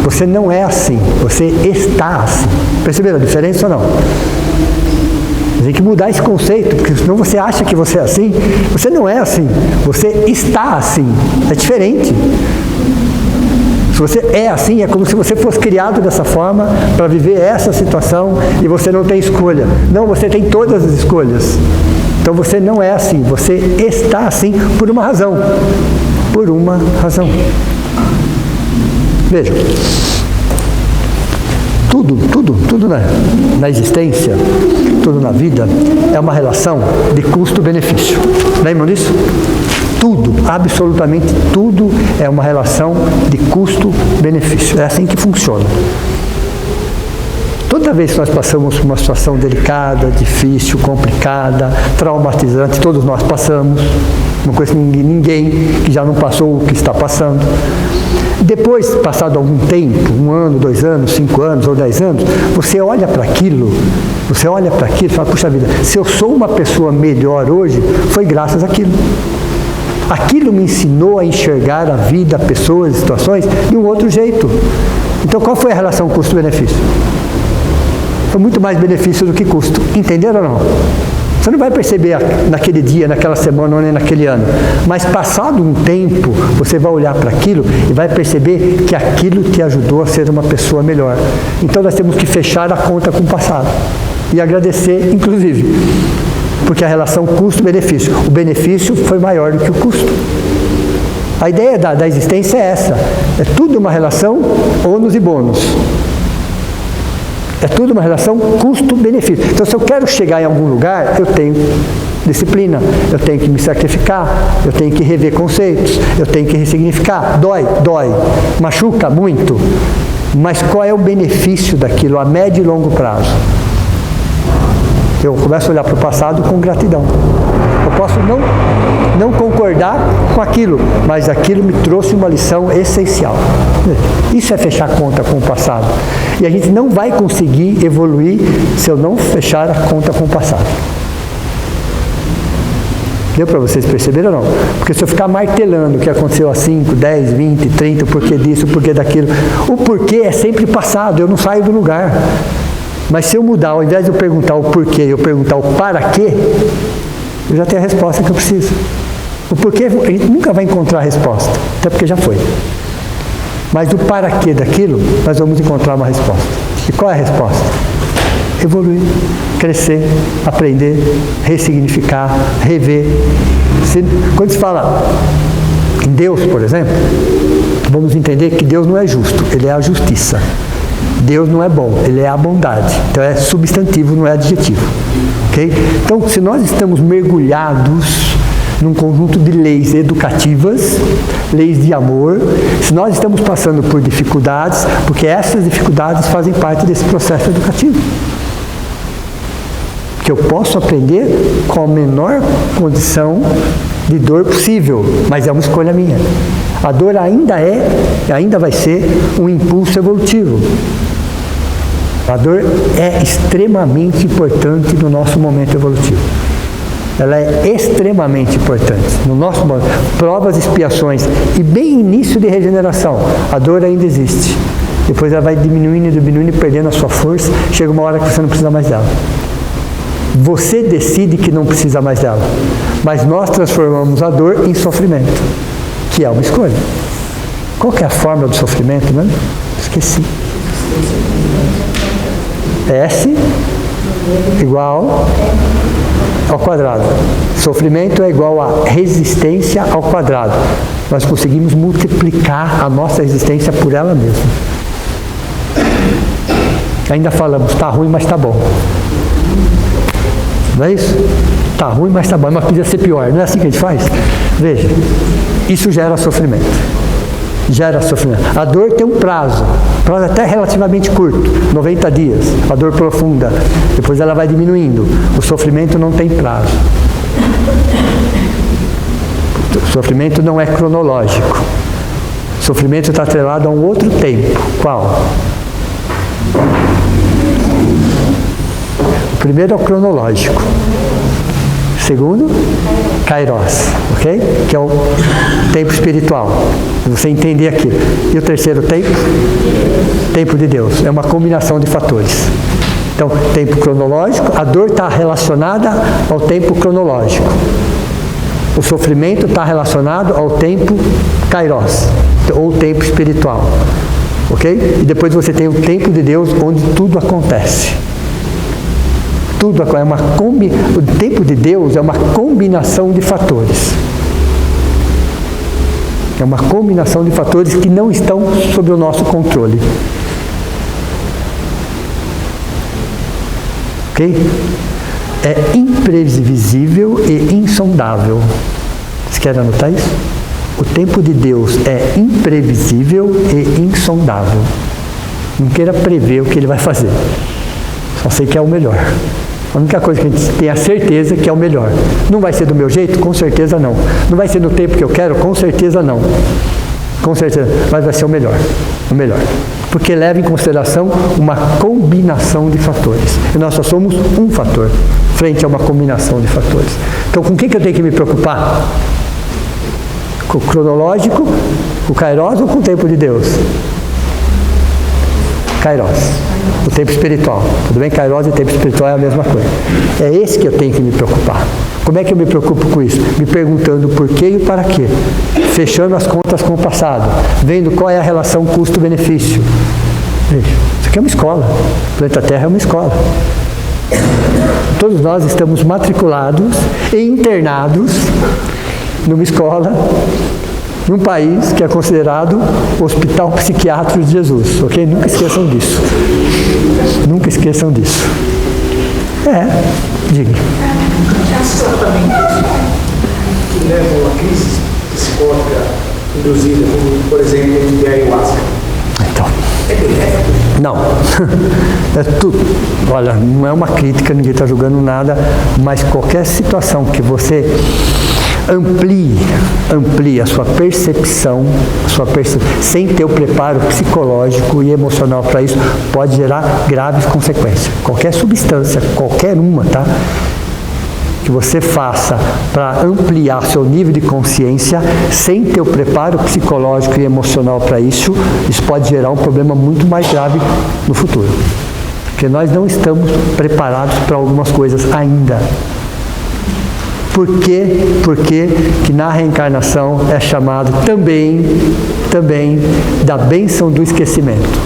Você não é assim, você está assim. Perceberam a diferença ou não? Tem que mudar esse conceito, porque senão você acha que você é assim. Você não é assim, você está assim. É diferente. Se você é assim, é como se você fosse criado dessa forma para viver essa situação e você não tem escolha. Não, você tem todas as escolhas. Então você não é assim, você está assim por uma razão. Por uma razão. Vejam. Tudo na existência, tudo na vida é uma relação de custo-benefício. Lembram disso? Tudo, absolutamente tudo é uma relação de custo-benefício. É assim que funciona. Toda vez que nós passamos por uma situação delicada, difícil, complicada, traumatizante, todos nós passamos. Não conheço ninguém que já não passou o que está passando. Depois, passado algum tempo, 1 ano, 2 anos, 5 anos ou 10 anos, você olha para aquilo e fala, puxa vida, se eu sou uma pessoa melhor hoje, foi graças àquilo. Aquilo me ensinou a enxergar a vida, pessoas, situações de um outro jeito. Então, qual foi a relação custo-benefício? Foi muito mais benefício do que custo. Entenderam ou não? Você não vai perceber naquele dia, naquela semana ou nem naquele ano. Mas passado um tempo, você vai olhar para aquilo e vai perceber que aquilo te ajudou a ser uma pessoa melhor. Então nós temos que fechar a conta com o passado. E agradecer, inclusive. Porque a relação custo-benefício. O benefício foi maior do que o custo. A ideia da existência é essa. É tudo uma relação ônus e bônus. É tudo uma relação custo-benefício. Então, se eu quero chegar em algum lugar, eu tenho disciplina, eu tenho que me sacrificar, eu tenho que rever conceitos, eu tenho que ressignificar. Dói, machuca muito. Mas qual é o benefício daquilo a médio e longo prazo? Eu começo a olhar para o passado com gratidão. Eu posso não concordar com aquilo, mas aquilo me trouxe uma lição essencial. Isso é fechar conta com o passado. E a gente não vai conseguir evoluir se eu não fechar a conta com o passado. Deu para vocês perceberem ou não? Porque se eu ficar martelando o que aconteceu há 5, 10, 20, 30, o porquê disso, o porquê daquilo, o porquê é sempre passado, eu não saio do lugar. Mas se eu mudar, ao invés de eu perguntar o porquê, eu perguntar o para quê, eu já tenho a resposta que eu preciso. O porquê, a gente nunca vai encontrar a resposta, até porque já foi. Mas o para quê daquilo, nós vamos encontrar uma resposta. E qual é a resposta? Evoluir, crescer, aprender, ressignificar, rever. Quando se fala em Deus, por exemplo, vamos entender que Deus não é justo, Ele é a justiça. Deus não é bom, Ele é a bondade. Então é substantivo, não é adjetivo. Okay? Então, se nós estamos mergulhados num conjunto de leis educativas, leis de amor, se nós estamos passando por dificuldades, porque essas dificuldades fazem parte desse processo educativo. Que eu posso aprender com a menor condição de dor possível, mas é uma escolha minha. A dor ainda vai ser um impulso evolutivo. A dor é extremamente importante no nosso momento evolutivo. Ela é extremamente importante. No nosso momento, provas, expiações e bem início de regeneração, a dor ainda existe. Depois ela vai diminuindo, perdendo a sua força, chega uma hora que você não precisa mais dela. Você decide que não precisa mais dela. Mas nós transformamos a dor em sofrimento, que é uma escolha. Qual que é a fórmula do sofrimento, né? Esqueci. S igual ao quadrado. Sofrimento é igual a resistência ao quadrado. Nós conseguimos multiplicar a nossa resistência por ela mesma. Ainda falamos, está ruim, mas está bom. Não é isso? Está ruim, mas está bom. Mas podia ser pior. Não é assim que a gente faz? Veja, isso gera sofrimento. Gera sofrimento. A dor tem um prazo até relativamente curto, 90 dias. A dor profunda. Depois ela vai diminuindo. O sofrimento não tem prazo. O sofrimento não é cronológico. O sofrimento está atrelado a um outro tempo. Qual? O primeiro é o cronológico. O segundo, Kairos, ok? Que é o tempo espiritual. Você entender aquilo. E o terceiro tempo? Tempo de Deus. É uma combinação de fatores. Então, tempo cronológico, a dor está relacionada ao tempo cronológico. O sofrimento está relacionado ao tempo kairos, ou tempo espiritual. Ok? E depois você tem o tempo de Deus, onde tudo acontece. O tempo de Deus é uma combinação de fatores. É uma combinação de fatores que não estão sob o nosso controle. Ok? É imprevisível e insondável. Vocês querem anotar isso? O tempo de Deus é imprevisível e insondável. Não queira prever o que Ele vai fazer. Só sei que é o melhor. A única coisa que a gente tem a certeza que é o melhor. Não vai ser do meu jeito? Com certeza não. Não vai ser no tempo que eu quero? Com certeza não. Com certeza. Mas vai ser o melhor. O melhor. Porque leva em consideração uma combinação de fatores. E nós só somos um fator, frente a uma combinação de fatores. Então, com o que eu tenho que me preocupar? Com o cronológico, com o kairos ou com o tempo de Deus? Kairos. O tempo espiritual. Tudo bem? Kairos e tempo espiritual é a mesma coisa. É esse que eu tenho que me preocupar. Como é que eu me preocupo com isso? Me perguntando o porquê e o para quê. Fechando as contas com o passado. Vendo qual é a relação custo-benefício. Veja, isso aqui é uma escola. O planeta Terra é uma escola. Todos nós estamos matriculados e internados numa escola, num país que é considerado o Hospital Psiquiátrico de Jesus, ok? Nunca esqueçam disso. Nunca esqueçam disso. Diga. Esse tratamento que leva a uma crise psicótica induzida, como, por exemplo, de ayahuasca. Então. É benéfico? Não. É tudo. Olha, não é uma crítica, ninguém está julgando nada, mas qualquer situação que você amplie a sua percepção, sem ter o preparo psicológico e emocional para isso, pode gerar graves consequências. Qualquer substância, qualquer uma, tá? Que você faça para ampliar seu nível de consciência, sem ter o preparo psicológico e emocional para isso, isso pode gerar um problema muito mais grave no futuro. Porque nós não estamos preparados para algumas coisas ainda. Por que na reencarnação é chamado também da bênção do esquecimento?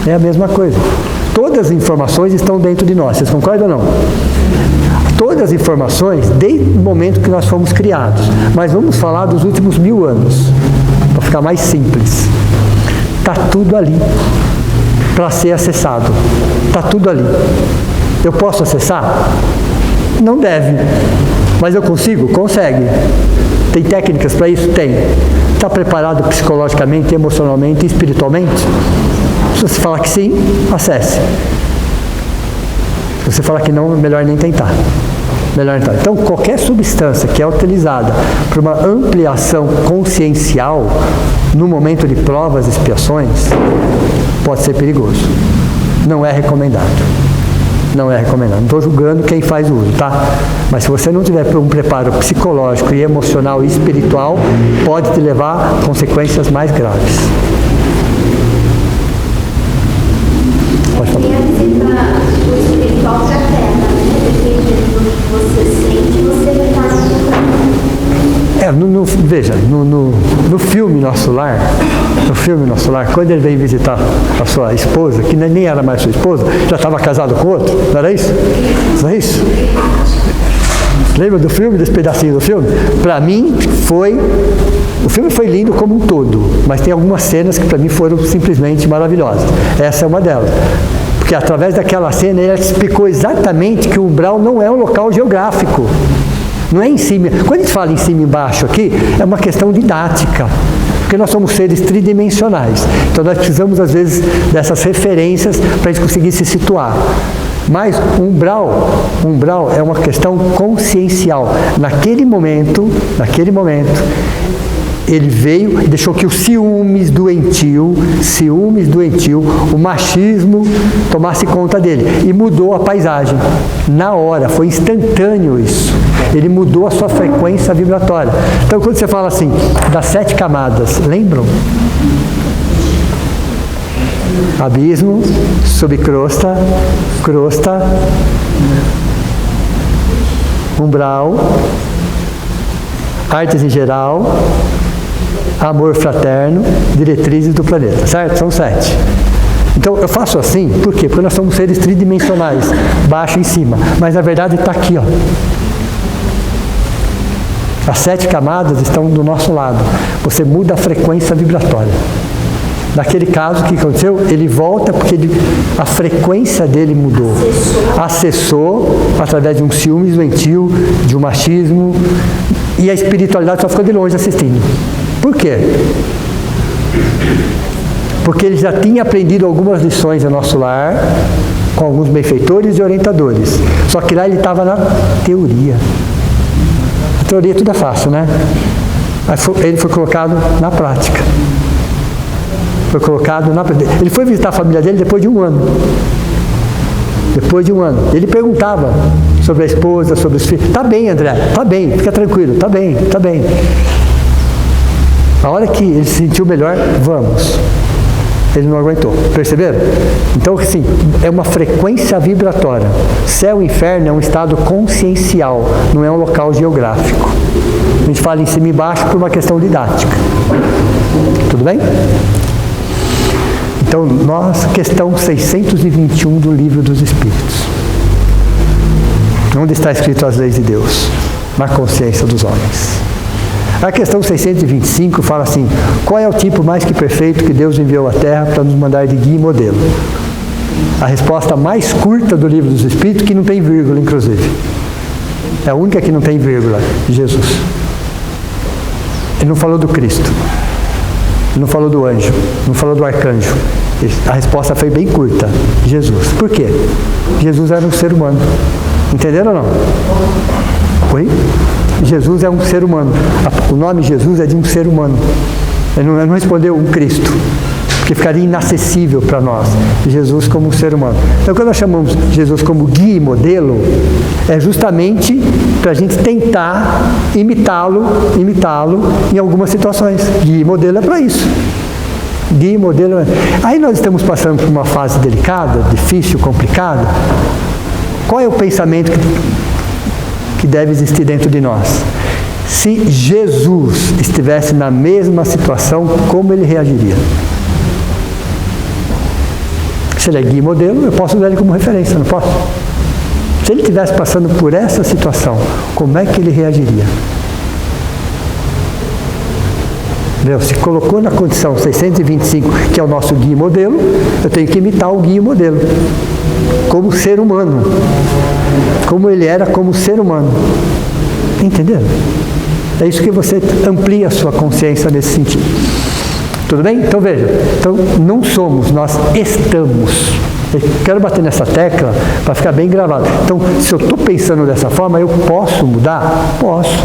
É a mesma coisa. Todas as informações estão dentro de nós, vocês concordam ou não? Todas as informações, desde o momento que nós fomos criados. Mas vamos falar dos últimos 1000 anos, para ficar mais simples. Está tudo ali, para ser acessado. Está tudo ali. Eu posso acessar? Não deve. Mas eu consigo? Consegue. Tem técnicas para isso? Tem. Está preparado psicologicamente, emocionalmente e espiritualmente? Se você falar que sim, acesse. Se você falar que não, melhor nem tentar. Então, qualquer substância que é utilizada para uma ampliação consciencial no momento de provas e expiações pode ser perigoso. Não é recomendado. Não estou julgando quem faz o uso, tá? Mas se você não tiver um preparo psicológico e emocional e espiritual, pode te levar a consequências mais graves. Pode falar. O espiritual se afeta, né? Dependendo do que você sente, você vai estar Veja, no filme Nosso Lar, quando ele veio visitar a sua esposa, que nem era mais sua esposa, já estava casado com outro, não era isso? Não é isso? Lembra do filme, desse pedacinho do filme? Para mim o filme foi lindo como um todo, mas tem algumas cenas que para mim foram simplesmente maravilhosas. Essa é uma delas. Porque através daquela cena ele explicou exatamente que o umbral não é um local geográfico. Não é em cima. Quando a gente fala em cima e embaixo aqui, é uma questão didática. Porque nós somos seres tridimensionais. Então nós precisamos, às vezes, dessas referências para a gente conseguir se situar. Mas o umbral é uma questão consciencial. Naquele momento, ele veio e deixou que o ciúmes doentio, o machismo tomasse conta dele. E mudou a paisagem. Na hora, foi instantâneo isso. Ele mudou a sua frequência vibratória. Então, quando você fala assim, das 7 camadas, lembram? Abismo, subcrosta, crosta, umbral, artes em geral, amor fraterno, diretrizes do planeta, certo? São 7. Então, eu faço assim, por quê? Porque nós somos seres tridimensionais, baixo e em cima. Mas, na verdade, está aqui, ó. As 7 camadas estão do nosso lado. Você muda a frequência vibratória. Naquele caso, o que aconteceu? Ele volta porque a frequência dele mudou. Acessou através de um ciúme doentio, de um machismo, e a espiritualidade só ficou de longe assistindo. Por quê? Porque ele já tinha aprendido algumas lições no nosso lar, com alguns benfeitores e orientadores. Só que lá ele estava na teoria. A teoria tudo é fácil, né? Ele foi colocado na prática. Ele foi visitar a família dele depois de 1 ano. Depois de 1 ano. Ele perguntava sobre a esposa, sobre os filhos. Tá bem, André, tá bem, fica tranquilo, tá bem, tá bem. A hora que ele se sentiu melhor, vamos. Ele não aguentou. Perceberam? Então, assim, é uma frequência vibratória. Céu e inferno é um estado consciencial, não é um local geográfico. A gente fala em cima e embaixo por uma questão didática. Tudo bem? Então, questão 621 do Livro dos Espíritos. Onde está escrito as leis de Deus? Na consciência dos homens. A questão 625 fala assim: qual é o tipo mais que perfeito que Deus enviou à Terra para nos mandar de guia e modelo? A resposta mais curta do Livro dos Espíritos, que não tem vírgula, inclusive. É a única que não tem vírgula, Jesus. Ele não falou do Cristo. Ele não falou do anjo. Não falou do arcanjo. A resposta foi bem curta. Jesus. Por quê? Jesus era um ser humano. Entenderam ou não? Oi? Jesus é um ser humano. O nome Jesus é de um ser humano. Ele não respondeu um Cristo, porque ficaria inacessível para nós. Jesus como um ser humano. Então, quando nós chamamos Jesus como guia e modelo, é justamente para a gente tentar imitá-lo em algumas situações. Guia e modelo é para isso. Guia e modelo é... Aí nós estamos passando por uma fase delicada, difícil, complicada. Qual é o pensamento que deve existir dentro de nós? Se Jesus estivesse na mesma situação, como ele reagiria? Se ele é guia e modelo, eu posso usar ele como referência, não posso? Se ele estivesse passando por essa situação, como é que ele reagiria? Se colocou na condição 625, que é o nosso guia e modelo, eu tenho que imitar o guia e modelo, como ser humano, como ele era como ser humano. Entenderam? É isso que você amplia a sua consciência nesse sentido. Tudo bem? Então veja, então, não somos, nós estamos. Eu quero bater nessa tecla para ficar bem gravado. Então, se eu estou pensando dessa forma, eu posso mudar? Posso.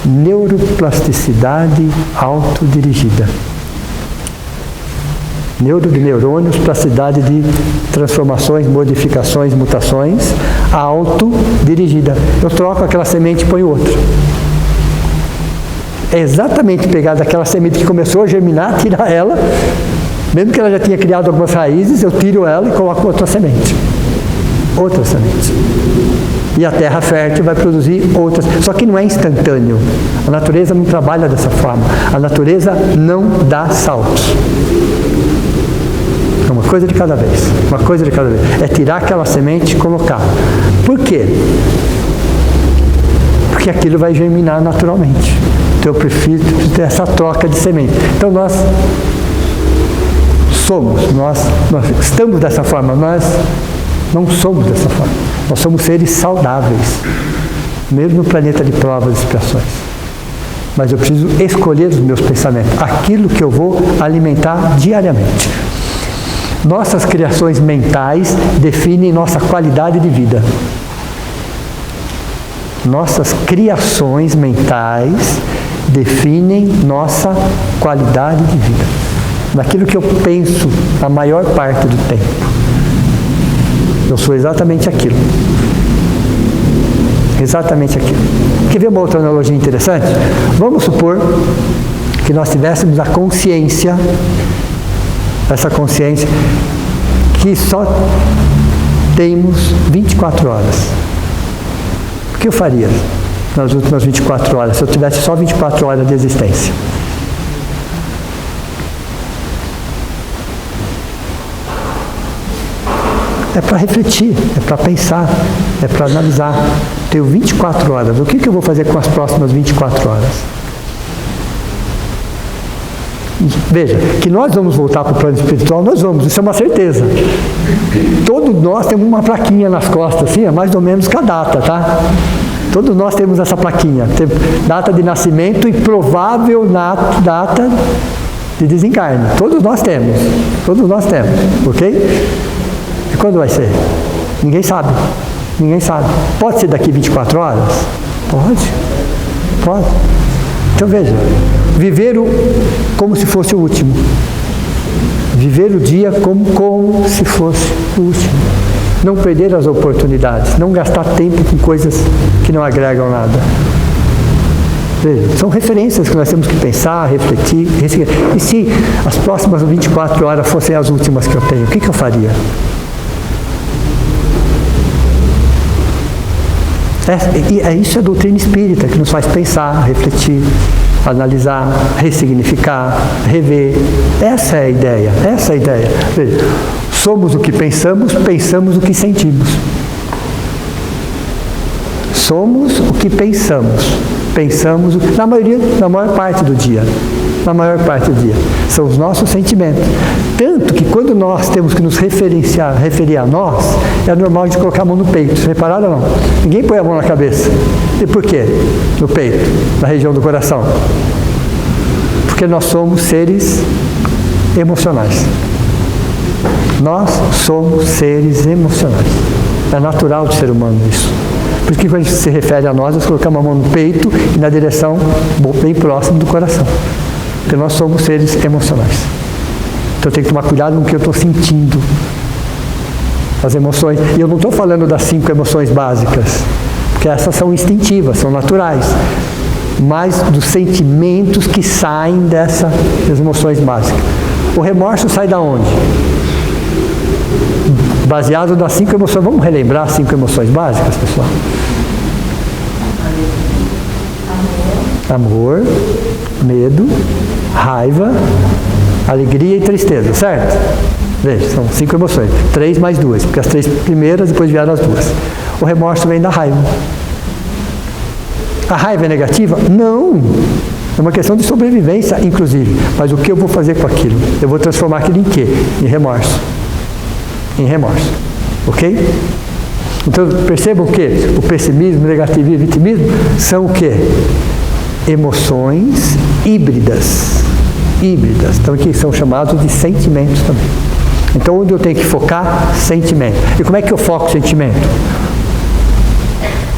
Neuroplasticidade autodirigida. Neuro de neurônios, plasticidade de transformações, modificações, mutações, autodirigida. Eu troco aquela semente e ponho outra. É exatamente pegar daquela semente que começou a germinar, tirar ela, mesmo que ela já tinha criado algumas raízes, eu tiro ela e coloco outra semente. Outra semente. E a terra fértil vai produzir outras. Só que não é instantâneo. A natureza não trabalha dessa forma. A natureza não dá saltos. É uma coisa de cada vez. Uma coisa de cada vez. É tirar aquela semente e colocar. Por quê? Porque aquilo vai germinar naturalmente. Então eu prefiro ter essa troca de semente. Então nós estamos dessa forma, nós não somos dessa forma. Nós somos seres saudáveis, mesmo no planeta de provas e expiações. Mas eu preciso escolher os meus pensamentos, aquilo que eu vou alimentar diariamente. Nossas criações mentais definem nossa qualidade de vida. Nossas criações mentais definem nossa qualidade de vida. Naquilo que eu penso a maior parte do tempo. Eu sou exatamente aquilo. Exatamente aquilo. Quer ver uma outra analogia interessante? Vamos supor que nós tivéssemos a consciência, essa consciência, que só temos 24 horas. O que eu faria? nas últimas 24 horas, se eu tivesse só 24 horas de existência? É para refletir, é para pensar, é para analisar. Tenho 24 horas, o que eu vou fazer com as próximas 24 horas? Veja, que nós vamos voltar para o plano espiritual, nós vamos, isso é uma certeza. Todos nós temos uma plaquinha nas costas, assim, é mais ou menos com a data, tá? Todos nós temos essa plaquinha, data de nascimento e provável data de desencarne. Todos nós temos, ok? E quando vai ser? Ninguém sabe. Pode ser daqui 24 horas? Pode. Então veja, viver como se fosse o último. Viver o dia como se fosse o último. Não perder as oportunidades, não gastar tempo com coisas que não agregam nada. Veja, são referências que nós temos que pensar, refletir. E se as próximas 24 horas fossem as últimas que eu tenho, o que eu faria? Isso é a doutrina espírita que nos faz pensar, refletir, analisar, ressignificar, rever. Essa é a ideia. Veja, somos o que pensamos, pensamos o que sentimos. Somos o que pensamos, na maior parte do dia. São os nossos sentimentos. Tanto que quando nós temos que nos referir a nós, é normal de colocar a mão no peito. Vocês repararam ou não? Ninguém põe a mão na cabeça. E por quê? No peito, na região do coração. Porque nós somos seres emocionais. Nós somos seres emocionais. É natural do ser humano isso. Por isso que quando a gente se refere a nós colocamos a mão no peito e na direção bem próximo do coração. Porque nós somos seres emocionais. Então eu tenho que tomar cuidado com o que eu estou sentindo. As emoções. E eu não estou falando das 5 emoções básicas, porque essas são instintivas, são naturais. Mas dos sentimentos que saem das emoções básicas. O remorso sai da onde? Baseado nas 5 emoções. Vamos relembrar as 5 emoções básicas, pessoal? Amor, medo, raiva, alegria e tristeza, certo? Veja, são 5 emoções. 3 mais 2, porque as 3 primeiras, depois vieram as 2. O remorso vem da raiva. A raiva é negativa? Não! É uma questão de sobrevivência, inclusive. Mas o que eu vou fazer com aquilo? Eu vou transformar aquilo em quê? Em remorso. Ok? Então, percebam que o pessimismo, o negativismo e o vitimismo são o quê? Emoções híbridas. Então, aqui são chamados de sentimentos também. Então, onde eu tenho que focar? Sentimento. E como é que eu foco o sentimento?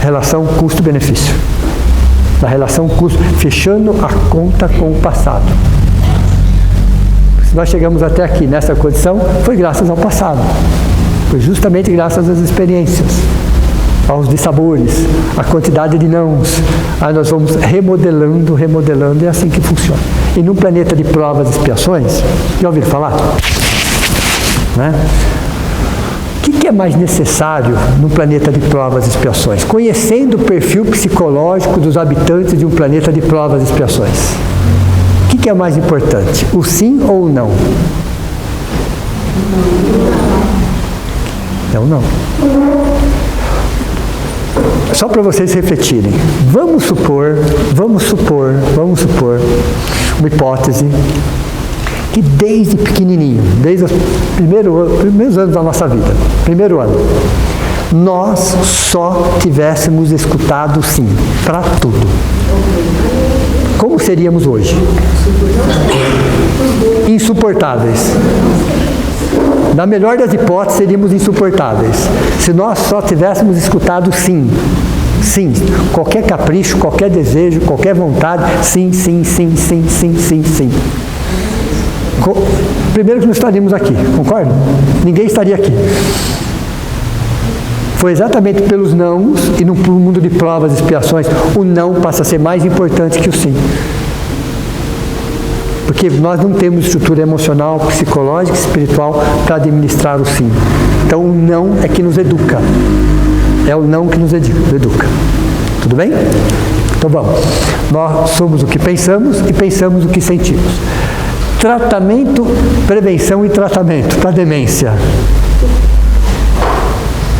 Relação custo-benefício. Na relação custo, fechando a conta com o passado. Se nós chegamos até aqui, nessa condição, foi graças ao passado. Foi justamente graças às experiências, aos dissabores, à quantidade de nãos. Aí nós vamos remodelando, e é assim que funciona. E num planeta de provas e expiações, já ouviram falar? Né? O que é mais necessário num planeta de provas e expiações? Conhecendo o perfil psicológico dos habitantes de um planeta de provas e expiações. O que é mais importante? O sim ou o não? É o não. Só para vocês refletirem. Vamos supor uma hipótese que desde pequenininho, desde os primeiros anos da nossa vida, primeiro ano, nós só tivéssemos escutado sim para tudo. Como seríamos hoje? Insuportáveis. Na melhor das hipóteses, seríamos insuportáveis. Se nós só tivéssemos escutado sim. Sim. Qualquer capricho, qualquer desejo, qualquer vontade, sim. Primeiro que não estaríamos aqui, concorda? Ninguém estaria aqui. Foi exatamente pelos nãos e no mundo de provas e expiações, o não passa a ser mais importante que o sim. Porque nós não temos estrutura emocional, psicológica e espiritual para administrar o sim. Então o não é que nos educa. É o não que nos educa. Tudo bem? Então vamos. Nós somos o que pensamos e pensamos o que sentimos. Tratamento, prevenção e tratamento para demência.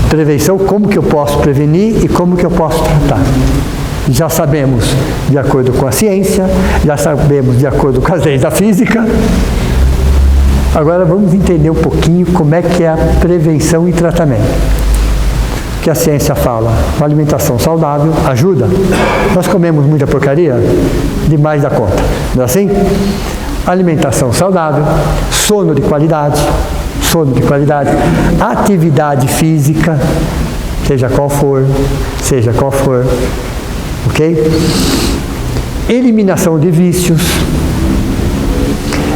Prevenção, como que eu posso prevenir e como que eu posso tratar. Já sabemos de acordo com a ciência, já sabemos de acordo com as leis da física. Agora vamos entender um pouquinho como é que é a prevenção e tratamento. Que a ciência fala, uma alimentação saudável ajuda. Nós comemos muita porcaria, demais da conta, não é assim? Alimentação saudável, sono de qualidade, atividade física, seja qual for, ok? Eliminação de vícios,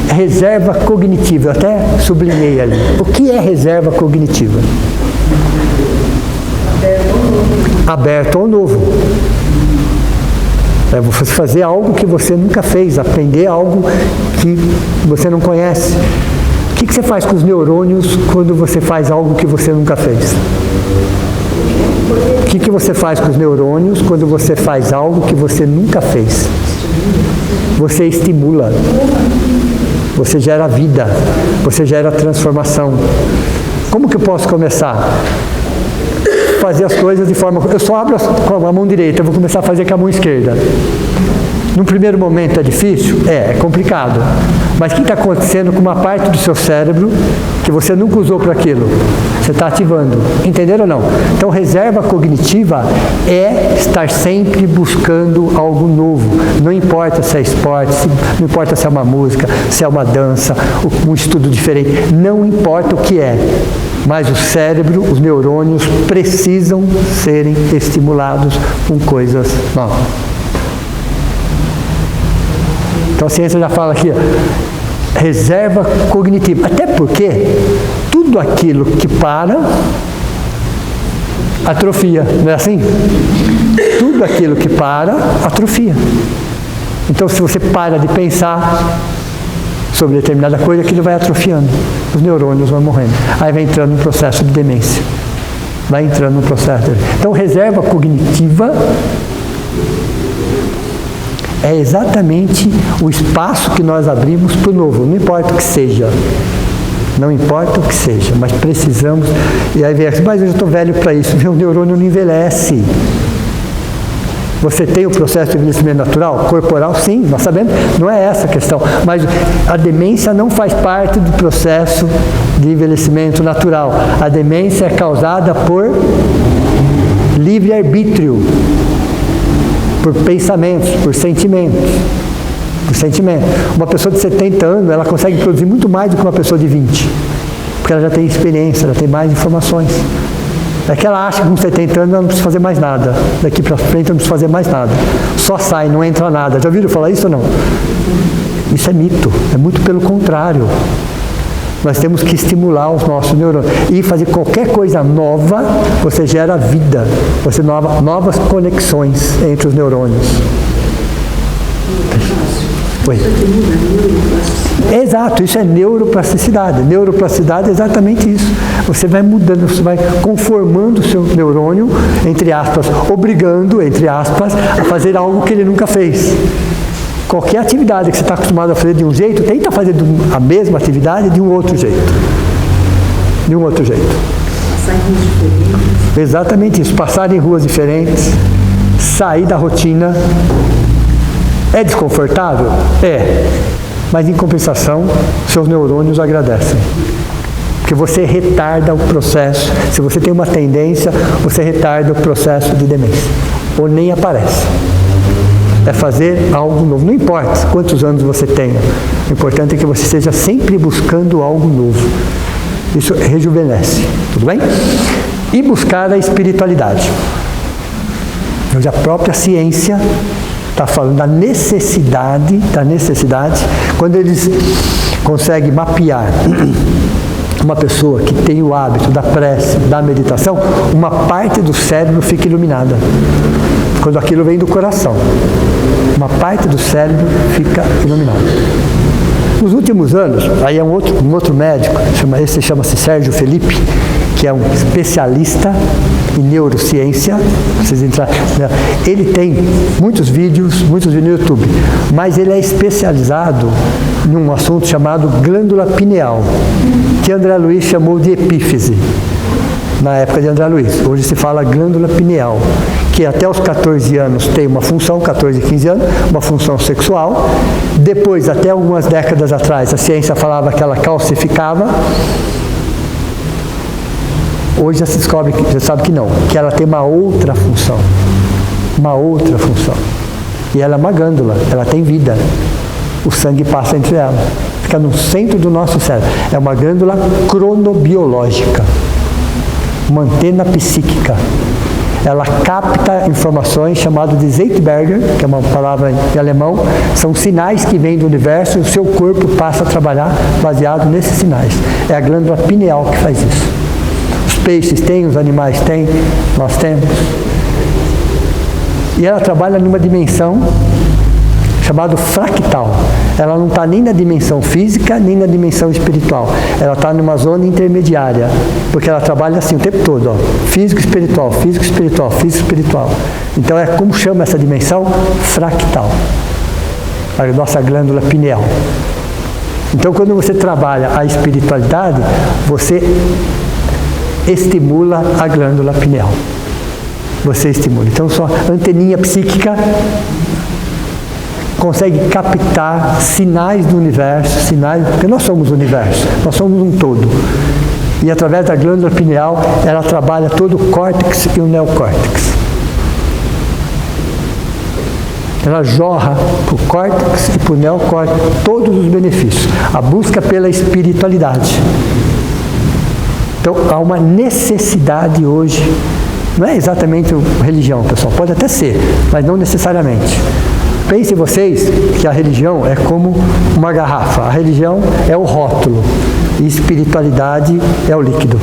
reserva cognitiva, eu até sublinhei ali. O que é reserva cognitiva? Aberto ao novo. É você fazer algo que você nunca fez, aprender algo que você não conhece. O que você faz com os neurônios quando você faz algo que você nunca fez? O que você faz com os neurônios quando você faz algo que você nunca fez? Você estimula. Você gera vida. Você gera transformação. Como que eu posso começar? Fazer as coisas de forma... Eu só abro com a mão direita, eu vou começar a fazer com a mão esquerda. Num primeiro momento é difícil? É complicado. Mas o que está acontecendo com uma parte do seu cérebro que você nunca usou para aquilo? Você está ativando. Entenderam ou não? Então, reserva cognitiva é estar sempre buscando algo novo. Não importa se é esporte, não importa se é uma música, se é uma dança, um estudo diferente. Não importa o que é. Mas o cérebro, os neurônios precisam serem estimulados com coisas novas. Então a ciência já fala aqui, ó, reserva cognitiva. Até porque tudo aquilo que para, atrofia. Não é assim? Tudo aquilo que para, atrofia. Então se você para de pensar sobre determinada coisa, aquilo vai atrofiando. Os neurônios vão morrendo. Aí vai entrando no processo de demência. Então reserva cognitiva é exatamente o espaço que nós abrimos para o novo, não importa o que seja. Mas precisamos. E aí vem assim, mas eu já estou velho para isso, meu neurônio não envelhece. Você tem o processo de envelhecimento natural? Corporal, sim, nós sabemos, não é essa a questão. Mas a demência não faz parte do processo de envelhecimento natural. A demência é causada por livre-arbítrio. Por pensamentos, por sentimentos. Uma pessoa de 70 anos, ela consegue produzir muito mais do que uma pessoa de 20. Porque ela já tem experiência, ela tem mais informações. É que ela acha que com 70 anos ela não precisa fazer mais nada. Daqui para frente ela não precisa fazer mais nada. Só sai, não entra nada. Já ouviram falar isso ou não? Isso é mito. É muito pelo contrário. Nós temos que estimular os nossos neurônios. E fazer qualquer coisa nova, você gera vida. Você novas conexões entre os neurônios. Oi. Exato, isso é neuroplasticidade. Neuroplasticidade é exatamente isso. Você vai mudando, você vai conformando o seu neurônio, entre aspas, obrigando, entre aspas, a fazer algo que ele nunca fez. Qualquer atividade que você está acostumado a fazer de um jeito, tenta fazer a mesma atividade de um outro jeito. Passar em ruas diferentes. Exatamente isso. Passar em ruas diferentes, sair da rotina. É desconfortável? É. Mas em compensação, seus neurônios agradecem. Porque você retarda o processo. Se você tem uma tendência, você retarda o processo de demência. Ou nem aparece. É fazer algo novo. Não importa quantos anos você tenha. O importante é que você esteja sempre buscando algo novo. Isso rejuvenesce. Tudo bem? E buscar a espiritualidade. Hoje a própria ciência está falando da necessidade, quando eles conseguem mapear uma pessoa que tem o hábito da prece, da meditação, uma parte do cérebro fica iluminada. Quando aquilo vem do coração, uma parte do cérebro fica iluminada. Nos últimos anos, aí é um outro médico, esse chama-se Sérgio Felipe, que é um especialista em neurociência, vocês entrarem, ele tem muitos vídeos no YouTube, mas ele é especializado num assunto chamado glândula pineal, que André Luiz chamou de epífise, na época de André Luiz. Hoje se fala glândula pineal, que até os 14 anos tem uma função, 14, 15 anos, uma função sexual. Depois, até algumas décadas atrás, a ciência falava que ela calcificava. Hoje já se descobre, já sabe que não, que ela tem uma outra função. Uma outra função. E ela é uma glândula, ela tem vida. O sangue passa entre ela. Fica no centro do nosso cérebro. É uma glândula cronobiológica. Uma antena psíquica. Ela capta informações chamadas de Zeitberger, que é uma palavra em alemão, são sinais que vêm do universo e o seu corpo passa a trabalhar baseado nesses sinais. É a glândula pineal que faz isso. Os peixes têm, os animais têm, nós temos. E ela trabalha numa dimensão chamada fractal. Ela não está nem na dimensão física, nem na dimensão espiritual. Ela está numa zona intermediária, porque ela trabalha assim o tempo todo, ó, físico, espiritual, físico, espiritual, físico, espiritual. Então é como chama essa dimensão? Fractal. A nossa glândula pineal. Então quando você trabalha a espiritualidade, você estimula a glândula pineal. Você estimula. Então sua anteninha psíquica consegue captar sinais do universo, sinais, porque nós somos o universo, nós somos um todo. E através da glândula pineal, ela trabalha todo o córtex e o neocórtex. Ela jorra para o córtex e para o neocórtex todos os benefícios. A busca pela espiritualidade. Então, há uma necessidade hoje, não é exatamente religião, pessoal, pode até ser, mas não necessariamente. Pensem vocês que a religião é como uma garrafa. A religião é o rótulo e espiritualidade é o líquido.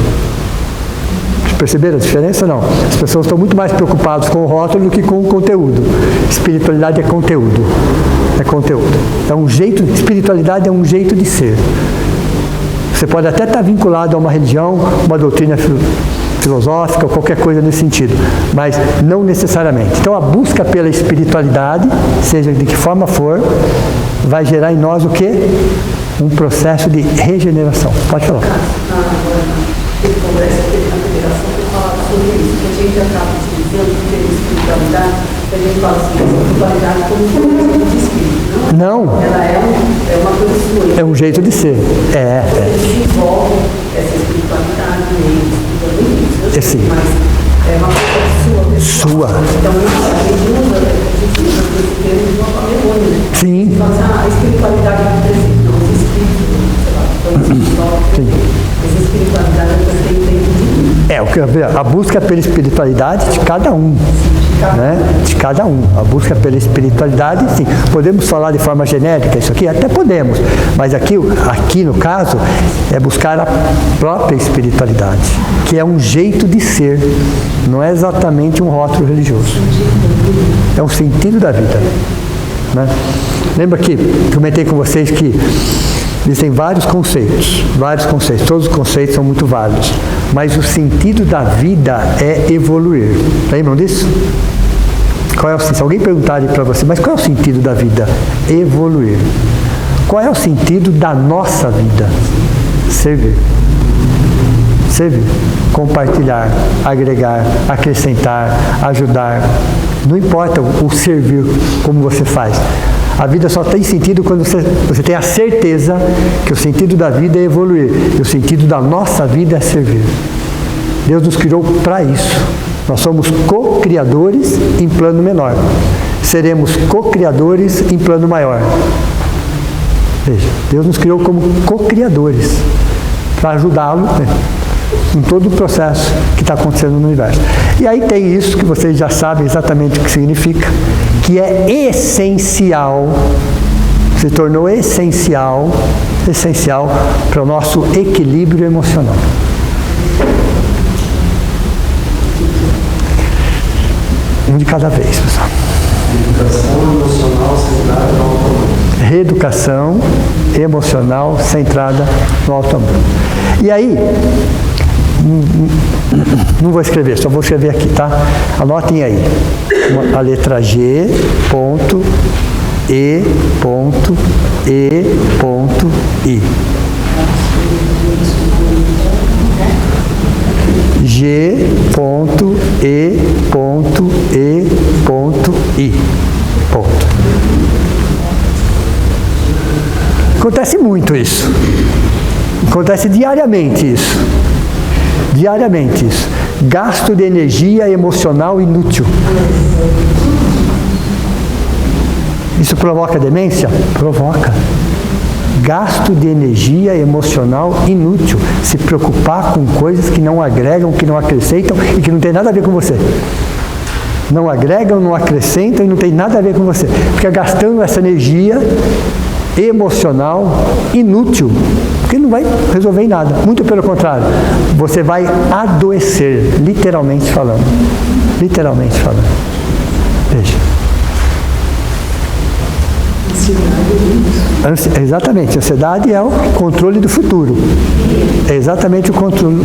Perceberam a diferença ou não? As pessoas estão muito mais preocupadas com o rótulo do que com o conteúdo. Espiritualidade é conteúdo. É conteúdo. É um jeito, espiritualidade é um jeito de ser. Você pode até estar vinculado a uma religião, uma doutrina filosófica ou qualquer coisa nesse sentido, mas não necessariamente. Então a busca pela espiritualidade, seja de que forma for, vai gerar em nós o quê? Um processo de regeneração. Pode falar. Esse congresso teve na federação que falava sobre isso, que a gente acaba utilizando pela espiritualidade, que a gente fala assim, a espiritualidade como um jeito de espírito. Não. Ela é uma coisa sua. É um jeito de ser. Você desenvolve essa espiritualidade nele. Sim. Mas é uma coisa sua. Então, a gente usa esse termo de uma forma errônea, né? Sim. Mas a espiritualidade do presídio, os espíritos, sei lá, Sim. essa espiritualidade eu tenho dentro de mim. A busca pela espiritualidade de cada um. Né? De cada um. A busca pela espiritualidade, sim. Podemos falar de forma genérica isso aqui? Até podemos. Mas aqui no caso, é buscar a própria espiritualidade, que é um jeito de ser. Não é exatamente um rótulo religioso. É um sentido da vida. Né? Lembra que comentei com vocês que existem vários conceitos, todos os conceitos são muito válidos, mas o sentido da vida é evoluir. Lembram disso? Se alguém perguntar para você, mas qual é o sentido da vida? Evoluir. Qual é o sentido da nossa vida? Servir. Servir. Compartilhar, agregar, acrescentar, ajudar. Não importa o servir como você faz. A vida só tem sentido quando você tem a certeza que o sentido da vida é evoluir. E o sentido da nossa vida é servir. Deus nos criou para isso. Nós somos co-criadores em plano menor. Seremos co-criadores em plano maior. Veja, Deus nos criou como co-criadores para ajudá-lo, né, em todo o processo que está acontecendo no universo. E aí tem isso que vocês já sabem exatamente o que significa, que é essencial, se tornou essencial para o nosso equilíbrio emocional. Um de cada vez, pessoal. Educação emocional centrada no auto-amor. Reeducação emocional centrada no auto-amor. E aí, Não vou escrever, só vou escrever aqui, tá? Anotem aí. A letra G, ponto, E, ponto, E, ponto, I. G, ponto, E, ponto, E, ponto, I. Ponto. Acontece muito isso. Acontece diariamente isso. Diariamente isso. Gasto de energia emocional inútil. Isso provoca demência? Provoca. Gasto de energia emocional inútil. Se preocupar com coisas que não agregam, que não acrescentam e que não tem nada a ver com você. Não agregam, não acrescentam e não tem nada a ver com você. Fica gastando essa energia emocional inútil, porque não vai resolver em nada. Muito pelo contrário, você vai adoecer, literalmente falando. Literalmente falando. Veja. Exatamente, ansiedade é o controle do futuro. É exatamente o controle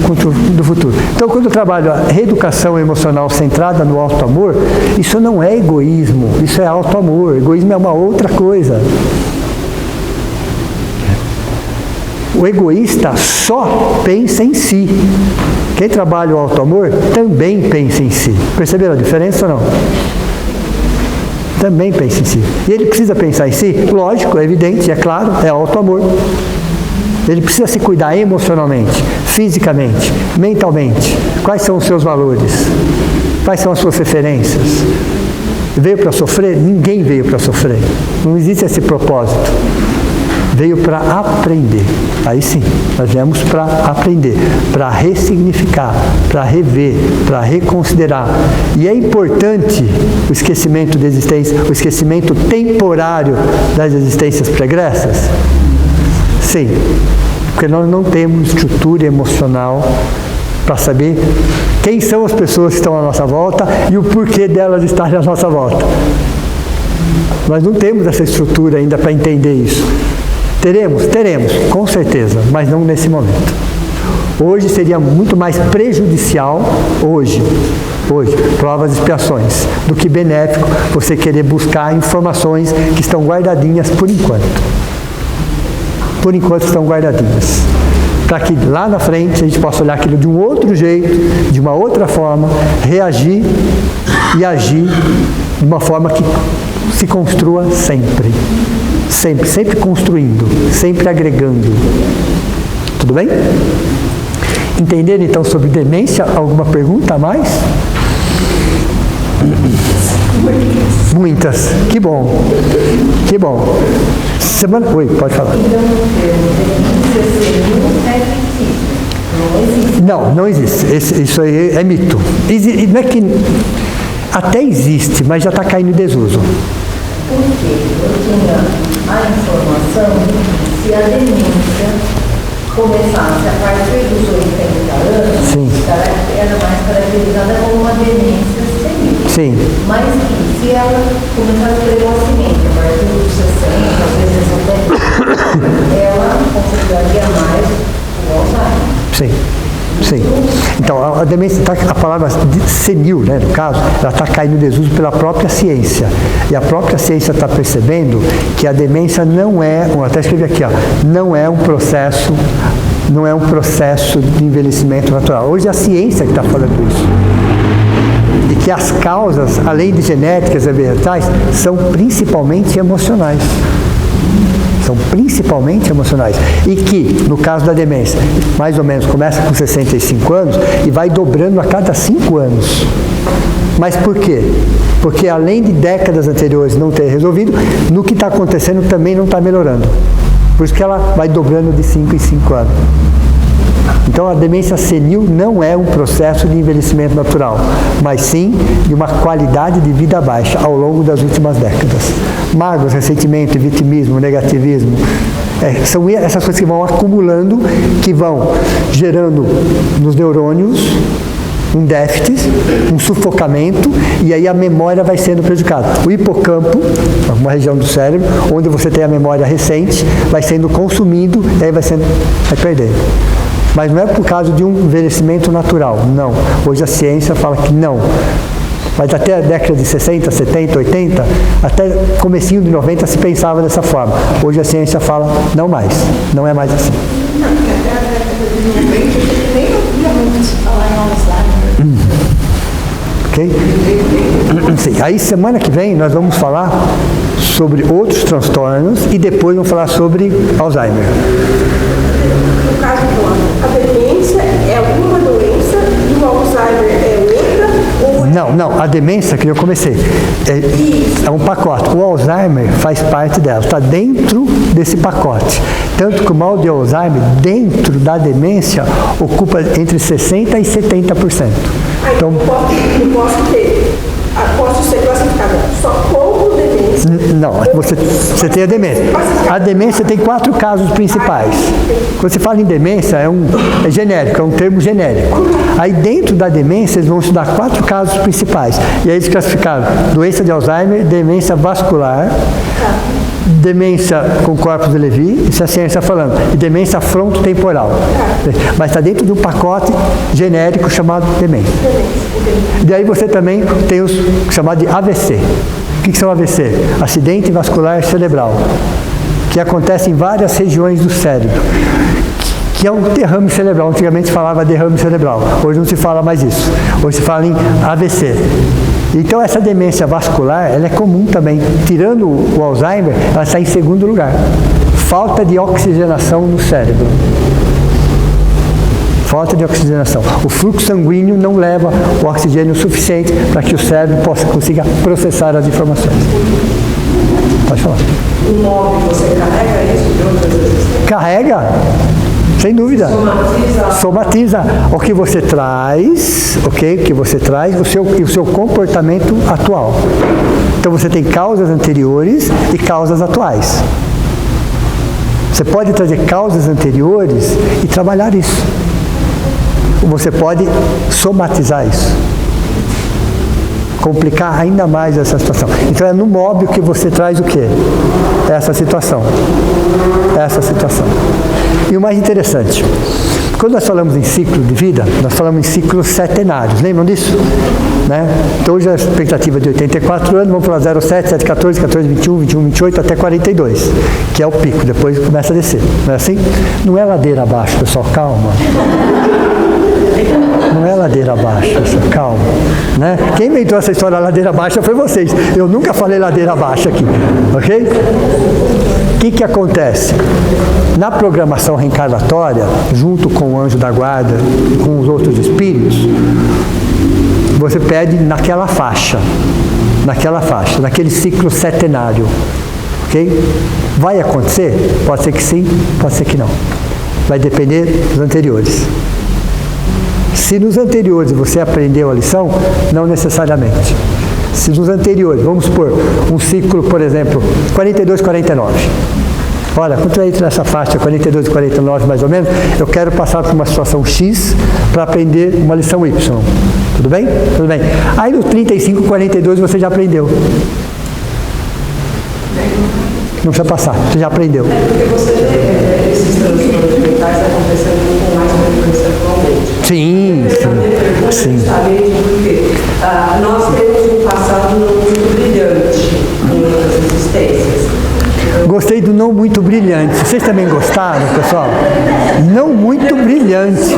do futuro. Então, quando eu trabalho a reeducação emocional centrada no auto-amor, isso não é egoísmo, isso é auto-amor. Egoísmo é uma outra coisa. O egoísta só pensa em si. Quem trabalha o auto-amor também pensa em si. Perceberam a diferença ou não? Também pensa em si. E ele precisa pensar em si? Lógico, é evidente, é claro, é auto-amor. Ele precisa se cuidar emocionalmente, fisicamente, mentalmente. Quais são os seus valores? Quais são as suas referências? Veio para sofrer? Ninguém veio para sofrer. Não existe esse propósito. Veio para aprender. Aí sim, nós viemos para aprender, para ressignificar, para rever, para reconsiderar. E é importante o esquecimento de existência, o esquecimento temporário das existências pregressas? Sim, porque nós não temos estrutura emocional para saber quem são as pessoas que estão à nossa volta e o porquê delas estarem à nossa volta. Nós não temos essa estrutura ainda para entender isso. Teremos, com certeza, mas não nesse momento. Hoje seria muito mais prejudicial, hoje, provas e expiações, do que benéfico você querer buscar informações que estão guardadinhas por enquanto. Por enquanto estão guardadinhas. Para que lá na frente a gente possa olhar aquilo de um outro jeito, de uma outra forma, reagir e agir de uma forma que se construa sempre. Sempre construindo, sempre agregando. Tudo bem? Entenderam então sobre demência? Alguma pergunta a mais? Muitas. Que bom. Que bom. Oi, pode falar. Não existe. Isso aí é mito. Não é que até existe, mas já está caindo em desuso. Porque eu tinha a informação que se a demência começasse a partir dos 80 anos, sim, era mais caracterizada como uma demência senil. Sim. Mas que se ela começasse precocemente, a partir dos 60, às vezes 70, ela consideraria mais o Alzheimer. Sim. Sim. Então, a demência, a palavra senil, né, no caso, ela está caindo em desuso pela própria ciência. E a própria ciência está percebendo que a demência não é, até escrevi aqui, não é um processo de envelhecimento natural. Hoje é a ciência que está falando isso. E que as causas, além de genéticas e ambientais, são principalmente emocionais. São principalmente emocionais. E que, no caso da demência, mais ou menos começa com 65 anos e vai dobrando a cada 5 anos. Mas por quê? Porque além de décadas anteriores não ter resolvido, no que está acontecendo também não está melhorando. Por isso que ela vai dobrando de 5 em 5 anos. Então a demência senil não é um processo de envelhecimento natural, mas sim de uma qualidade de vida baixa ao longo das últimas décadas. Mágoas, ressentimento, vitimismo, negativismo, são essas coisas que vão acumulando, que vão gerando nos neurônios um déficit, um sufocamento, e aí a memória vai sendo prejudicada. O hipocampo, uma região do cérebro, onde você tem a memória recente, vai sendo consumido, e aí vai perdendo. Mas não é por causa de um envelhecimento natural, não. Hoje a ciência fala que não. Mas até a década de 60, 70, 80, até comecinho de 90 se pensava dessa forma. Hoje a ciência fala não mais, não é mais assim. Não, porque até a década de 90 nem ouvia muito falar em Alzheimer. Ok? Sim. Aí semana que vem nós vamos falar sobre outros transtornos e depois vamos falar sobre Alzheimer. No caso, a demência é uma doença e o Alzheimer é outra? Ou Não, a demência que eu comecei é um pacote. O Alzheimer faz parte dela, está dentro desse pacote. Tanto que o mal de Alzheimer, dentro da demência, ocupa entre 60% e 70%. Então, posso ser classificada só como demência? Não, você tem a demência. A demência tem 4 casos principais. Quando você fala em demência, é genérico, é um termo genérico. Aí dentro da demência, eles vão estudar 4 casos principais. E aí eles classificaram doença de Alzheimer, demência vascular, demência com corpus de Levy, isso a ciência está falando, e demência frontotemporal. Mas está dentro de um pacote genérico chamado demência. E aí você também tem os chamados de AVC. O que são AVC? Acidente vascular cerebral, que acontece em várias regiões do cérebro, que é um derrame cerebral. Antigamente se falava derrame cerebral, hoje não se fala mais isso. Hoje se fala em AVC. Então essa demência vascular, ela é comum também. Tirando o Alzheimer, ela está em segundo lugar. Falta de oxigenação no cérebro. Falta de oxigenação. O fluxo sanguíneo não leva o oxigênio suficiente para que o cérebro consiga processar as informações. Pode falar. O móvel, você carrega isso de outras existências? Carrega, sem dúvida. Somatiza o que você traz, ok? O que você traz e o seu comportamento atual. Então você tem causas anteriores e causas atuais. Você pode trazer causas anteriores e trabalhar isso. Você pode somatizar isso. Complicar ainda mais essa situação. Então é no móvel que você traz o quê? Essa situação. Essa situação. E o mais interessante, quando nós falamos em ciclo de vida, nós falamos em ciclos setenários. Lembram disso? Né? Então hoje a expectativa é de 84 anos, vamos falar 07, 7, 14, 14, 21, 21, 28 até 42, que é o pico, depois começa a descer. Não é assim? Não é ladeira abaixo, pessoal, calma. Não é ladeira abaixo, pessoal, calma. Né? Quem inventou essa história da ladeira baixa foi vocês. Eu nunca falei ladeira baixa aqui, ok? O que acontece? Na programação reencarnatória, junto com o anjo da guarda e com os outros espíritos, você pede naquela faixa, naquele ciclo setenário, ok? Vai acontecer? Pode ser que sim, pode ser que não. Vai depender dos anteriores. Se nos anteriores você aprendeu a lição, não necessariamente. Se nos anteriores, vamos supor, um ciclo, por exemplo, 42, 49. Olha, quando eu entro nessa faixa 42 e 49 mais ou menos, eu quero passar por uma situação X para aprender uma lição Y. Tudo bem? Tudo bem. Aí no 35, 42 você já aprendeu. Não precisa passar, você já aprendeu. Porque você vê esses transtornos mentais acontecendo com mais frequência atualmente. Sim, sim. Justamente porque nós temos um passado não muito brilhante em outras existências. Gostei do não muito brilhante. Vocês também gostaram, pessoal? Não muito brilhante.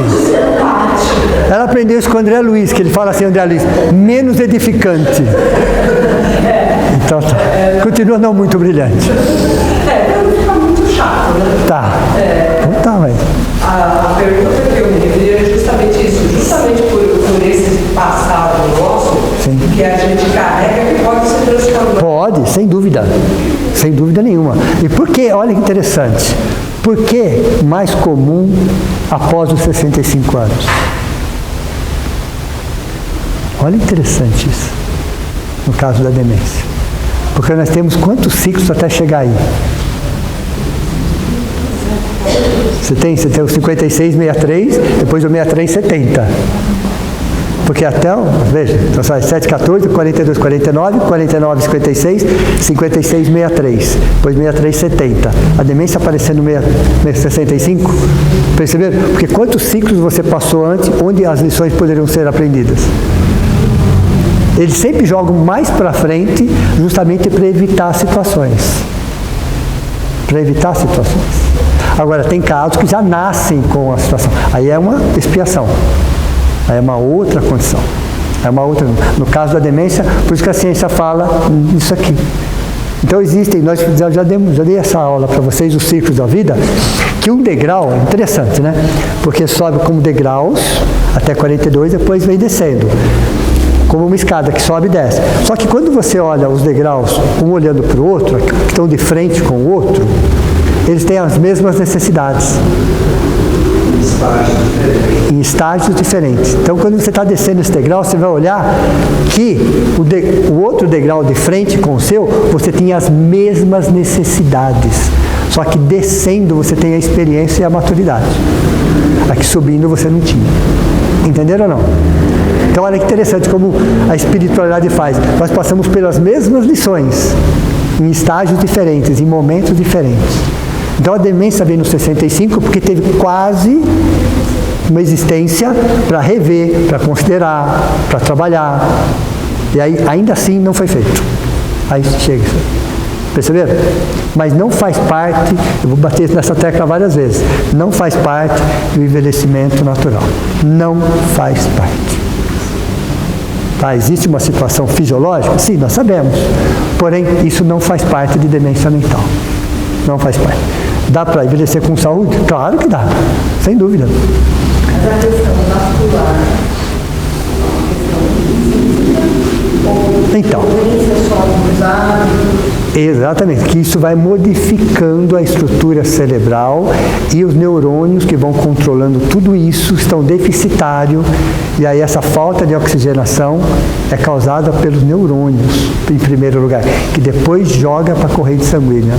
Ela aprendeu isso com o André Luiz, que ele fala assim, André Luiz, menos edificante. Então tá. Continua não muito brilhante. Não fica muito chato, né? Tá. Então tá, velho. A pergunta que eu me referi é justamente isso. Justamente por esse passado nosso, sim, que a gente carrega, que pode se transformar. Pode, sem dúvida. Sem dúvida nenhuma. E por que? Olha que interessante. Por que mais comum após os 65 anos? Olha interessante isso. No caso da demência. Porque nós temos quantos ciclos até chegar aí? Você tem o 56, 63, depois o 63, 70. Porque até, veja, então sai 7, 14, 42, 49, 49, 56, 56, 63. Depois 63, 70. A demência aparecendo no 65, Perceberam? Porque quantos ciclos você passou antes, onde as lições poderiam ser aprendidas? Eles sempre jogam mais para frente, justamente para evitar situações. Para evitar situações. Agora, tem casos que já nascem com a situação. Aí é uma expiação. Aí é uma outra condição. É uma outra. No caso da demência, por isso que a ciência fala isso aqui. Então existem, nós já dei essa aula para vocês, os ciclos da vida, que um degrau é interessante, né? Porque sobe como degraus até 42, depois vem descendo. Como uma escada que sobe e desce. Só que quando você olha os degraus, um olhando para o outro, que estão de frente com o outro, eles têm as mesmas necessidades. Em estágios diferentes. Então, quando você está descendo esse degrau, você vai olhar que o outro degrau de frente com o seu, você tinha as mesmas necessidades. Só que descendo você tem a experiência e a maturidade. Aqui subindo você não tinha. Entenderam ou não? Então, olha que interessante como a espiritualidade faz. Nós passamos pelas mesmas lições, em estágios diferentes, em momentos diferentes. Então, a demência vem nos 65 porque teve quase uma existência para rever, para considerar, para trabalhar. E aí, ainda assim, não foi feito. Aí chega. Perceberam? Mas não faz parte, eu vou bater nessa tecla várias vezes, não faz parte do envelhecimento natural. Não faz parte. Tá, existe uma situação fisiológica? Sim, nós sabemos. Porém, isso não faz parte de demência mental. Não faz parte. Dá para envelhecer com saúde? Claro que dá, sem dúvida. Mas a questão vascular, Então, exatamente, que isso vai modificando a estrutura cerebral e os neurônios que vão controlando tudo isso estão deficitários e aí essa falta de oxigenação é causada pelos neurônios, em primeiro lugar, que depois joga para a corrente sanguínea.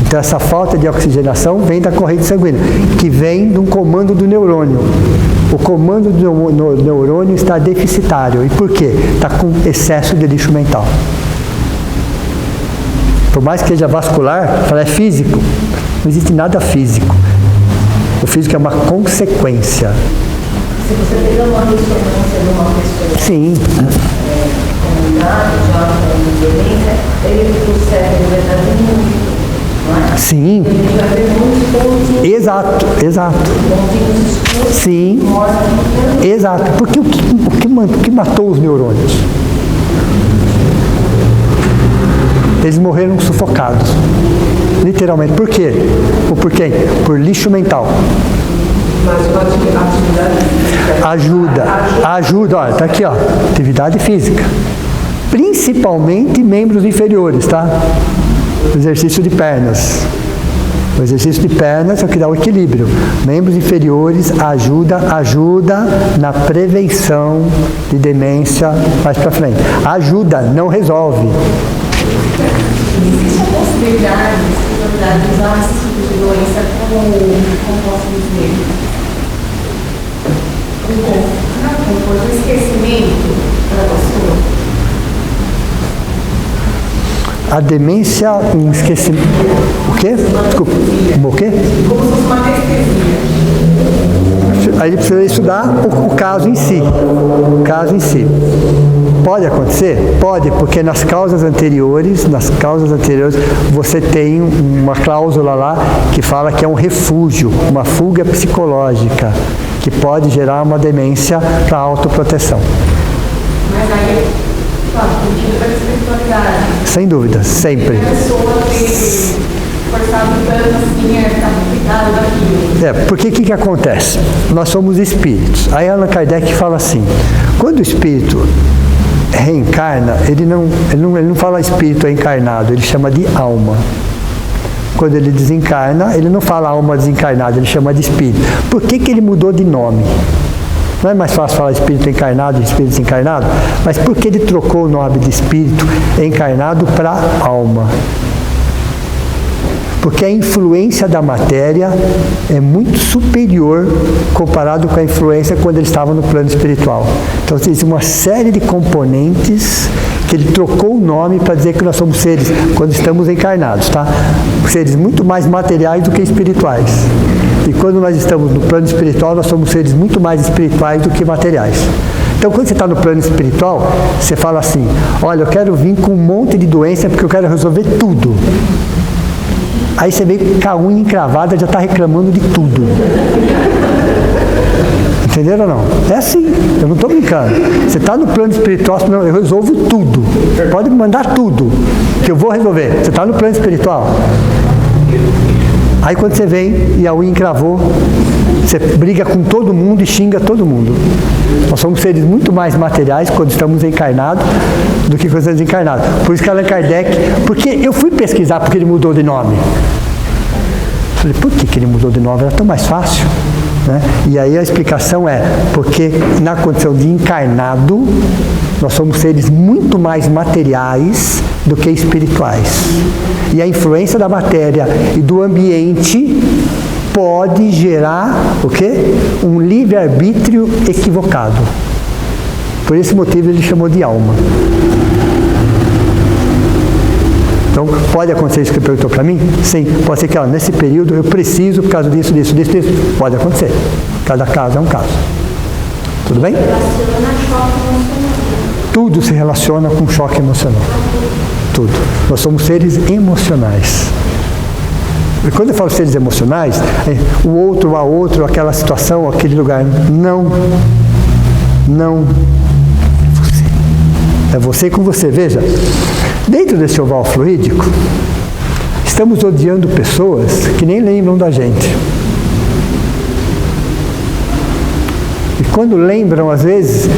Então essa falta de oxigenação vem da corrente sanguínea, que vem de um comando do neurônio. O comando do neurônio está deficitário. E por quê? Está com excesso de lixo mental. Por mais que seja vascular, fala é físico. Não existe nada físico. O físico é uma consequência. se você pegar uma ressonância de uma pessoa Sim. comunidade, já com demência, ele o cérebro vai estar diminuído, não é? Sim. Ele vai ver muitos pontos. Exato, exato. Pontinhos escuros. Sim. Exato. Porque o que matou os neurônios? Eles morreram sufocados. Literalmente. Por quê? Ou por quem? Por lixo mental. Mas uma atividade física. Ajuda. Olha, tá aqui, ó. Atividade física. Principalmente membros inferiores, tá? O exercício de pernas. O exercício de pernas é o que dá o equilíbrio. Membros inferiores ajuda na prevenção de demência mais para frente. Ajuda, não resolve. Existe a possibilidade de usar esse tipo de doença como posso dizer? Um esquecimento para a pessoa? A demência, um esquecimento. O quê? Desculpa. O quê? Como se fosse uma anestesia. Aí ele precisa estudar o caso em si. O caso em si. Pode acontecer? Pode, porque nas causas anteriores, você tem uma cláusula lá que fala que é um refúgio, uma fuga psicológica, que pode gerar uma demência para autoproteção. Mas aí, claro, contigo para a espiritualidade. Sem dúvida, sempre. A pessoa ter forçado tanto assim, ficar cuidado daquilo. Porque o que acontece? Nós somos espíritos. Aí Allan Kardec fala assim, quando o espírito reencarna, ele não fala espírito encarnado, ele chama de alma. Quando ele desencarna, ele não fala alma desencarnada, ele chama de espírito. Por que ele mudou de nome? Não é mais fácil falar espírito encarnado e espírito desencarnado? Mas por que ele trocou o nome de espírito encarnado para alma? Porque a influência da matéria é muito superior comparado com a influência quando ele estava no plano espiritual. Então, existe uma série de componentes que ele trocou o nome para dizer que nós somos seres, quando estamos encarnados, tá? Seres muito mais materiais do que espirituais. E quando nós estamos no plano espiritual, nós somos seres muito mais espirituais do que materiais. Então, quando você está no plano espiritual, você fala assim, olha, eu quero vir com um monte de doença porque eu quero resolver tudo. Aí você vem com a unha encravada, já está reclamando de tudo. Entenderam ou não? É assim, eu não estou brincando. Você está no plano espiritual, não, eu resolvo tudo. Pode me mandar tudo, que eu vou resolver. Você está no plano espiritual. Aí quando você vem e a unha encravou, você briga com todo mundo e xinga todo mundo. Nós somos seres muito mais materiais quando estamos encarnados do que quando estamos desencarnados. Por isso que Allan Kardec... Porque eu fui pesquisar porque ele mudou de nome. Falei, por que ele mudou de nome? Era tão mais fácil. Né? E aí a explicação é porque na condição de encarnado, nós somos seres muito mais materiais do que espirituais. E a influência da matéria e do ambiente pode gerar o quê? Um livre-arbítrio equivocado. Por esse motivo ele chamou de alma. Então, pode acontecer isso que ele perguntou para mim? Sim. Pode ser que nesse período eu preciso por causa disso. Pode acontecer. Cada caso é um caso. Tudo bem? Tudo se relaciona com choque emocional. Tudo. Nós somos seres emocionais. E quando eu falo seres emocionais, o outro, a outro, aquela situação, aquele lugar, não. É você com você. Veja, dentro desse oval fluídico, estamos odiando pessoas que nem lembram da gente. E quando lembram, às vezes,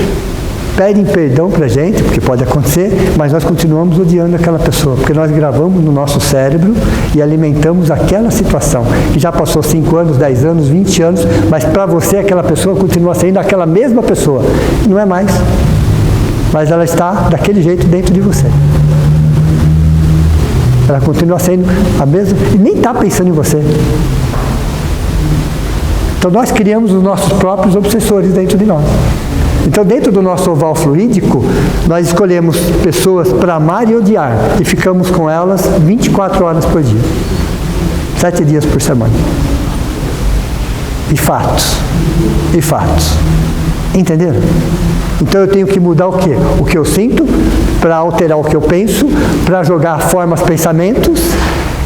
pedem perdão para a gente, porque pode acontecer, mas nós continuamos odiando aquela pessoa, porque nós gravamos no nosso cérebro e alimentamos aquela situação, que já passou 5 anos, 10 anos, 20 anos, mas para você aquela pessoa continua sendo aquela mesma pessoa. Não é mais. Mas ela está daquele jeito dentro de você. Ela continua sendo a mesma, e nem está pensando em você. Então nós criamos os nossos próprios obsessores dentro de nós. Então dentro do nosso oval fluídico, nós escolhemos pessoas para amar e odiar, e ficamos com elas 24 horas por dia. 7 dias por semana. E fatos. Entenderam? Então eu tenho que mudar o quê? O que eu sinto, para alterar o que eu penso, para jogar formas, pensamentos,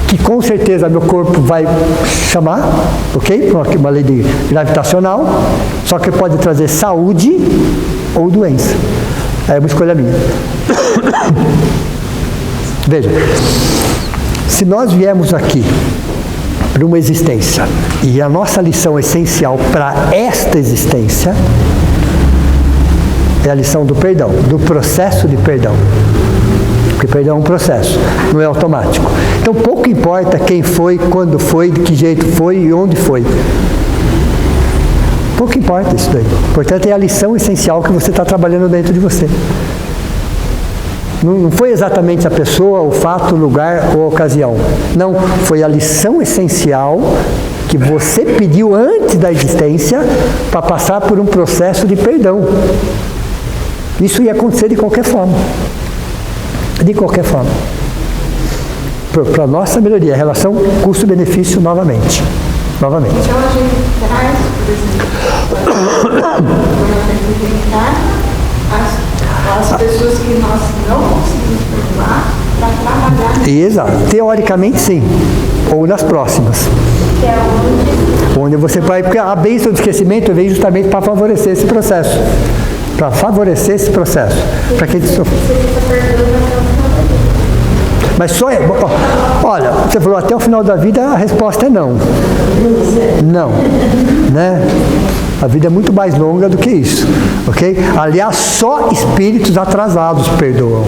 que com certeza meu corpo vai chamar, ok? Uma lei gravitacional, só que pode trazer saúde ou doença. É uma escolha minha. Veja, se nós viemos aqui para uma existência, e a nossa lição essencial para esta existência é a lição do perdão, do processo de perdão. Porque perdão é um processo, não é automático. Então pouco importa quem foi, quando foi, de que jeito foi e onde foi. Pouco importa isso daí. Portanto, é a lição essencial que você está trabalhando dentro de você. Não foi exatamente a pessoa, o fato, o lugar ou a ocasião. Não, foi a lição essencial que você pediu antes da existência para passar por um processo de perdão. Isso ia acontecer de qualquer forma. De qualquer forma. Para a nossa melhoria, a relação custo-benefício novamente. Então a gente traz, por exemplo, as pessoas que nós não conseguimos perdoar para trabalhar. Exato. Teoricamente sim. Ou nas próximas. Que é onde você vai. Porque a bênção do esquecimento vem justamente para favorecer esse processo. Para favorecer esse processo. Para que Mas só é. Olha, você falou até o final da vida, a resposta é não. Não. Né? A vida é muito mais longa do que isso. Ok? Aliás, só espíritos atrasados perdoam.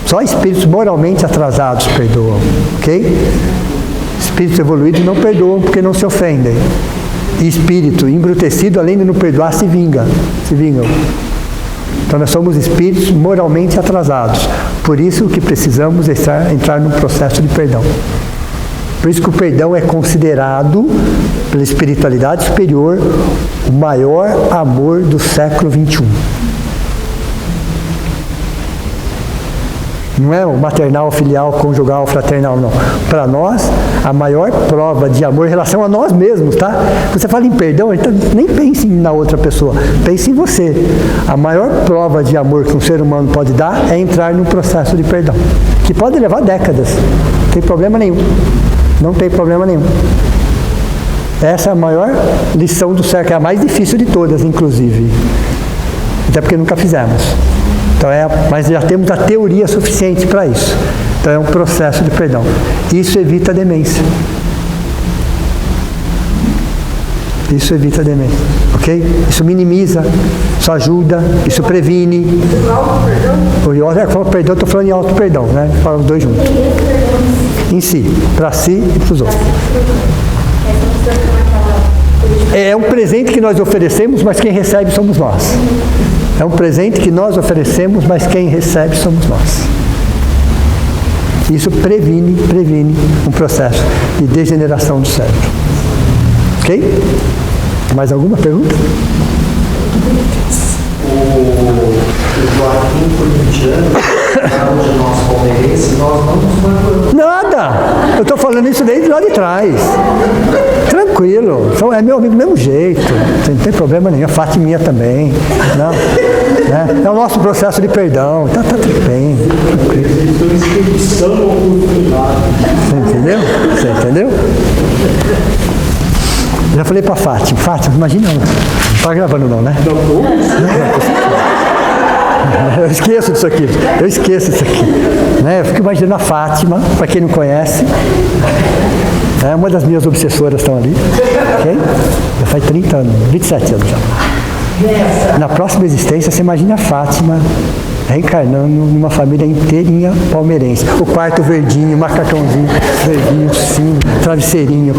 Só espíritos moralmente atrasados perdoam. Ok? Espíritos evoluídos não perdoam porque não se ofendem. E espírito embrutecido, além de não perdoar, se vingam. Então nós somos espíritos moralmente atrasados. Por isso que precisamos entrar num processo de perdão. Por isso que o perdão é considerado, pela espiritualidade superior, o maior amor do século XXI. Não é o maternal, filial, conjugal, fraternal, não. Para nós, a maior prova de amor em relação a nós mesmos, tá? Você fala em perdão, então nem pense na outra pessoa, pense em você. A maior prova de amor que um ser humano pode dar é entrar num processo de perdão, que pode levar décadas. Não tem problema nenhum. Não tem problema nenhum. Essa é a maior lição do céu, que é a mais difícil de todas, inclusive. Até porque nunca fizemos. Então mas já temos a teoria suficiente para isso. Então é um processo de perdão. Isso evita a demência. Isso evita a demência. Ok? Isso minimiza, isso ajuda, isso previne. Perdão, estou falando em auto-perdão, né? Fala os dois juntos. Em si, para si e para os outros. É um presente que nós oferecemos, mas quem recebe somos nós. É um presente que nós oferecemos, mas quem recebe somos nós. Isso previne um processo de degeneração do cérebro. Ok? Mais alguma pergunta? O Joaquim corintiano, de nós palmeirenses, nós não nos manipulamos. Nada! Eu estou falando isso desde lá de trás. Tranquilo. É meu amigo do mesmo jeito. Não tem problema nenhum. A Fatiminha também. Não. Né? É o nosso processo de perdão. Tá tudo bem. Você entendeu? Você entendeu? Já falei para Fátima. Fátima, imagina. Não está gravando não, né? Eu esqueço disso aqui. Né? Eu fico imaginando a Fátima, para quem não conhece. Uma das minhas obsessoras estão ali. Okay? Já faz 30 anos, 27 anos já. Na próxima existência, você imagina a Fátima reencarnando numa família inteirinha palmeirense. O quarto verdinho, macacãozinho verdinho, sim, travesseirinho.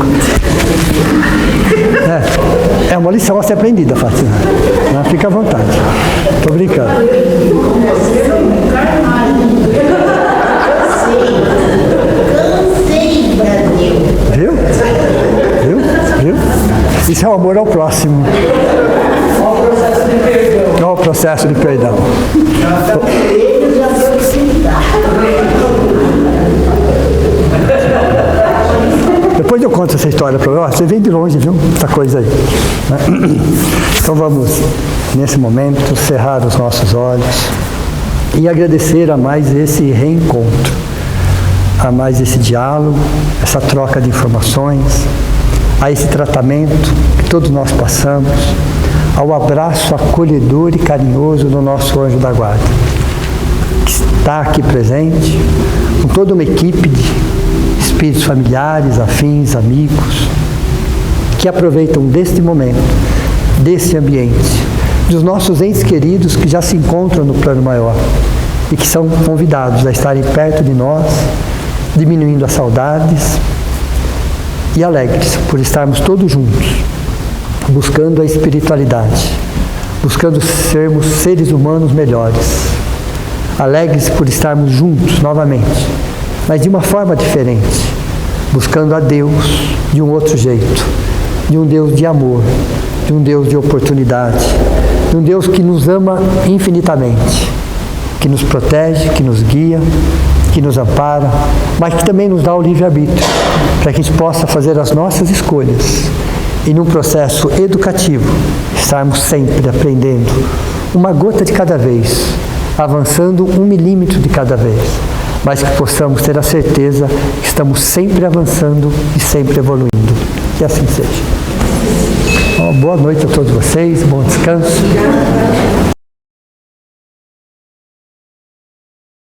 É uma lição a ser aprendida, Fátima. Fica à vontade. Estou brincando. Viu? Isso é o amor ao próximo. Olha o processo de perdão. Depois eu conto essa história para você. Você vem de longe, viu? Essa coisa aí. Então vamos, nesse momento, cerrar os nossos olhos e agradecer a mais esse reencontro, a mais esse diálogo, essa troca de informações, a esse tratamento que todos nós passamos, ao abraço acolhedor e carinhoso do nosso anjo da guarda, que está aqui presente, com toda uma equipe de espíritos familiares, afins, amigos, que aproveitam deste momento, desse ambiente, dos nossos entes queridos que já se encontram no plano maior e que são convidados a estarem perto de nós, diminuindo as saudades e alegres por estarmos todos juntos, buscando a espiritualidade, buscando sermos seres humanos melhores, alegres por estarmos juntos novamente, mas de uma forma diferente, buscando a Deus de um outro jeito, de um Deus de amor, de um Deus de oportunidade, de um Deus que nos ama infinitamente, que nos protege, que nos guia, que nos ampara, mas que também nos dá o livre-arbítrio, para que a gente possa fazer as nossas escolhas e num processo educativo, estarmos sempre aprendendo, uma gota de cada vez, avançando 1 milímetro de cada vez, mas que possamos ter a certeza que estamos sempre avançando e sempre evoluindo. Que assim seja. Boa noite a todos vocês, bom descanso.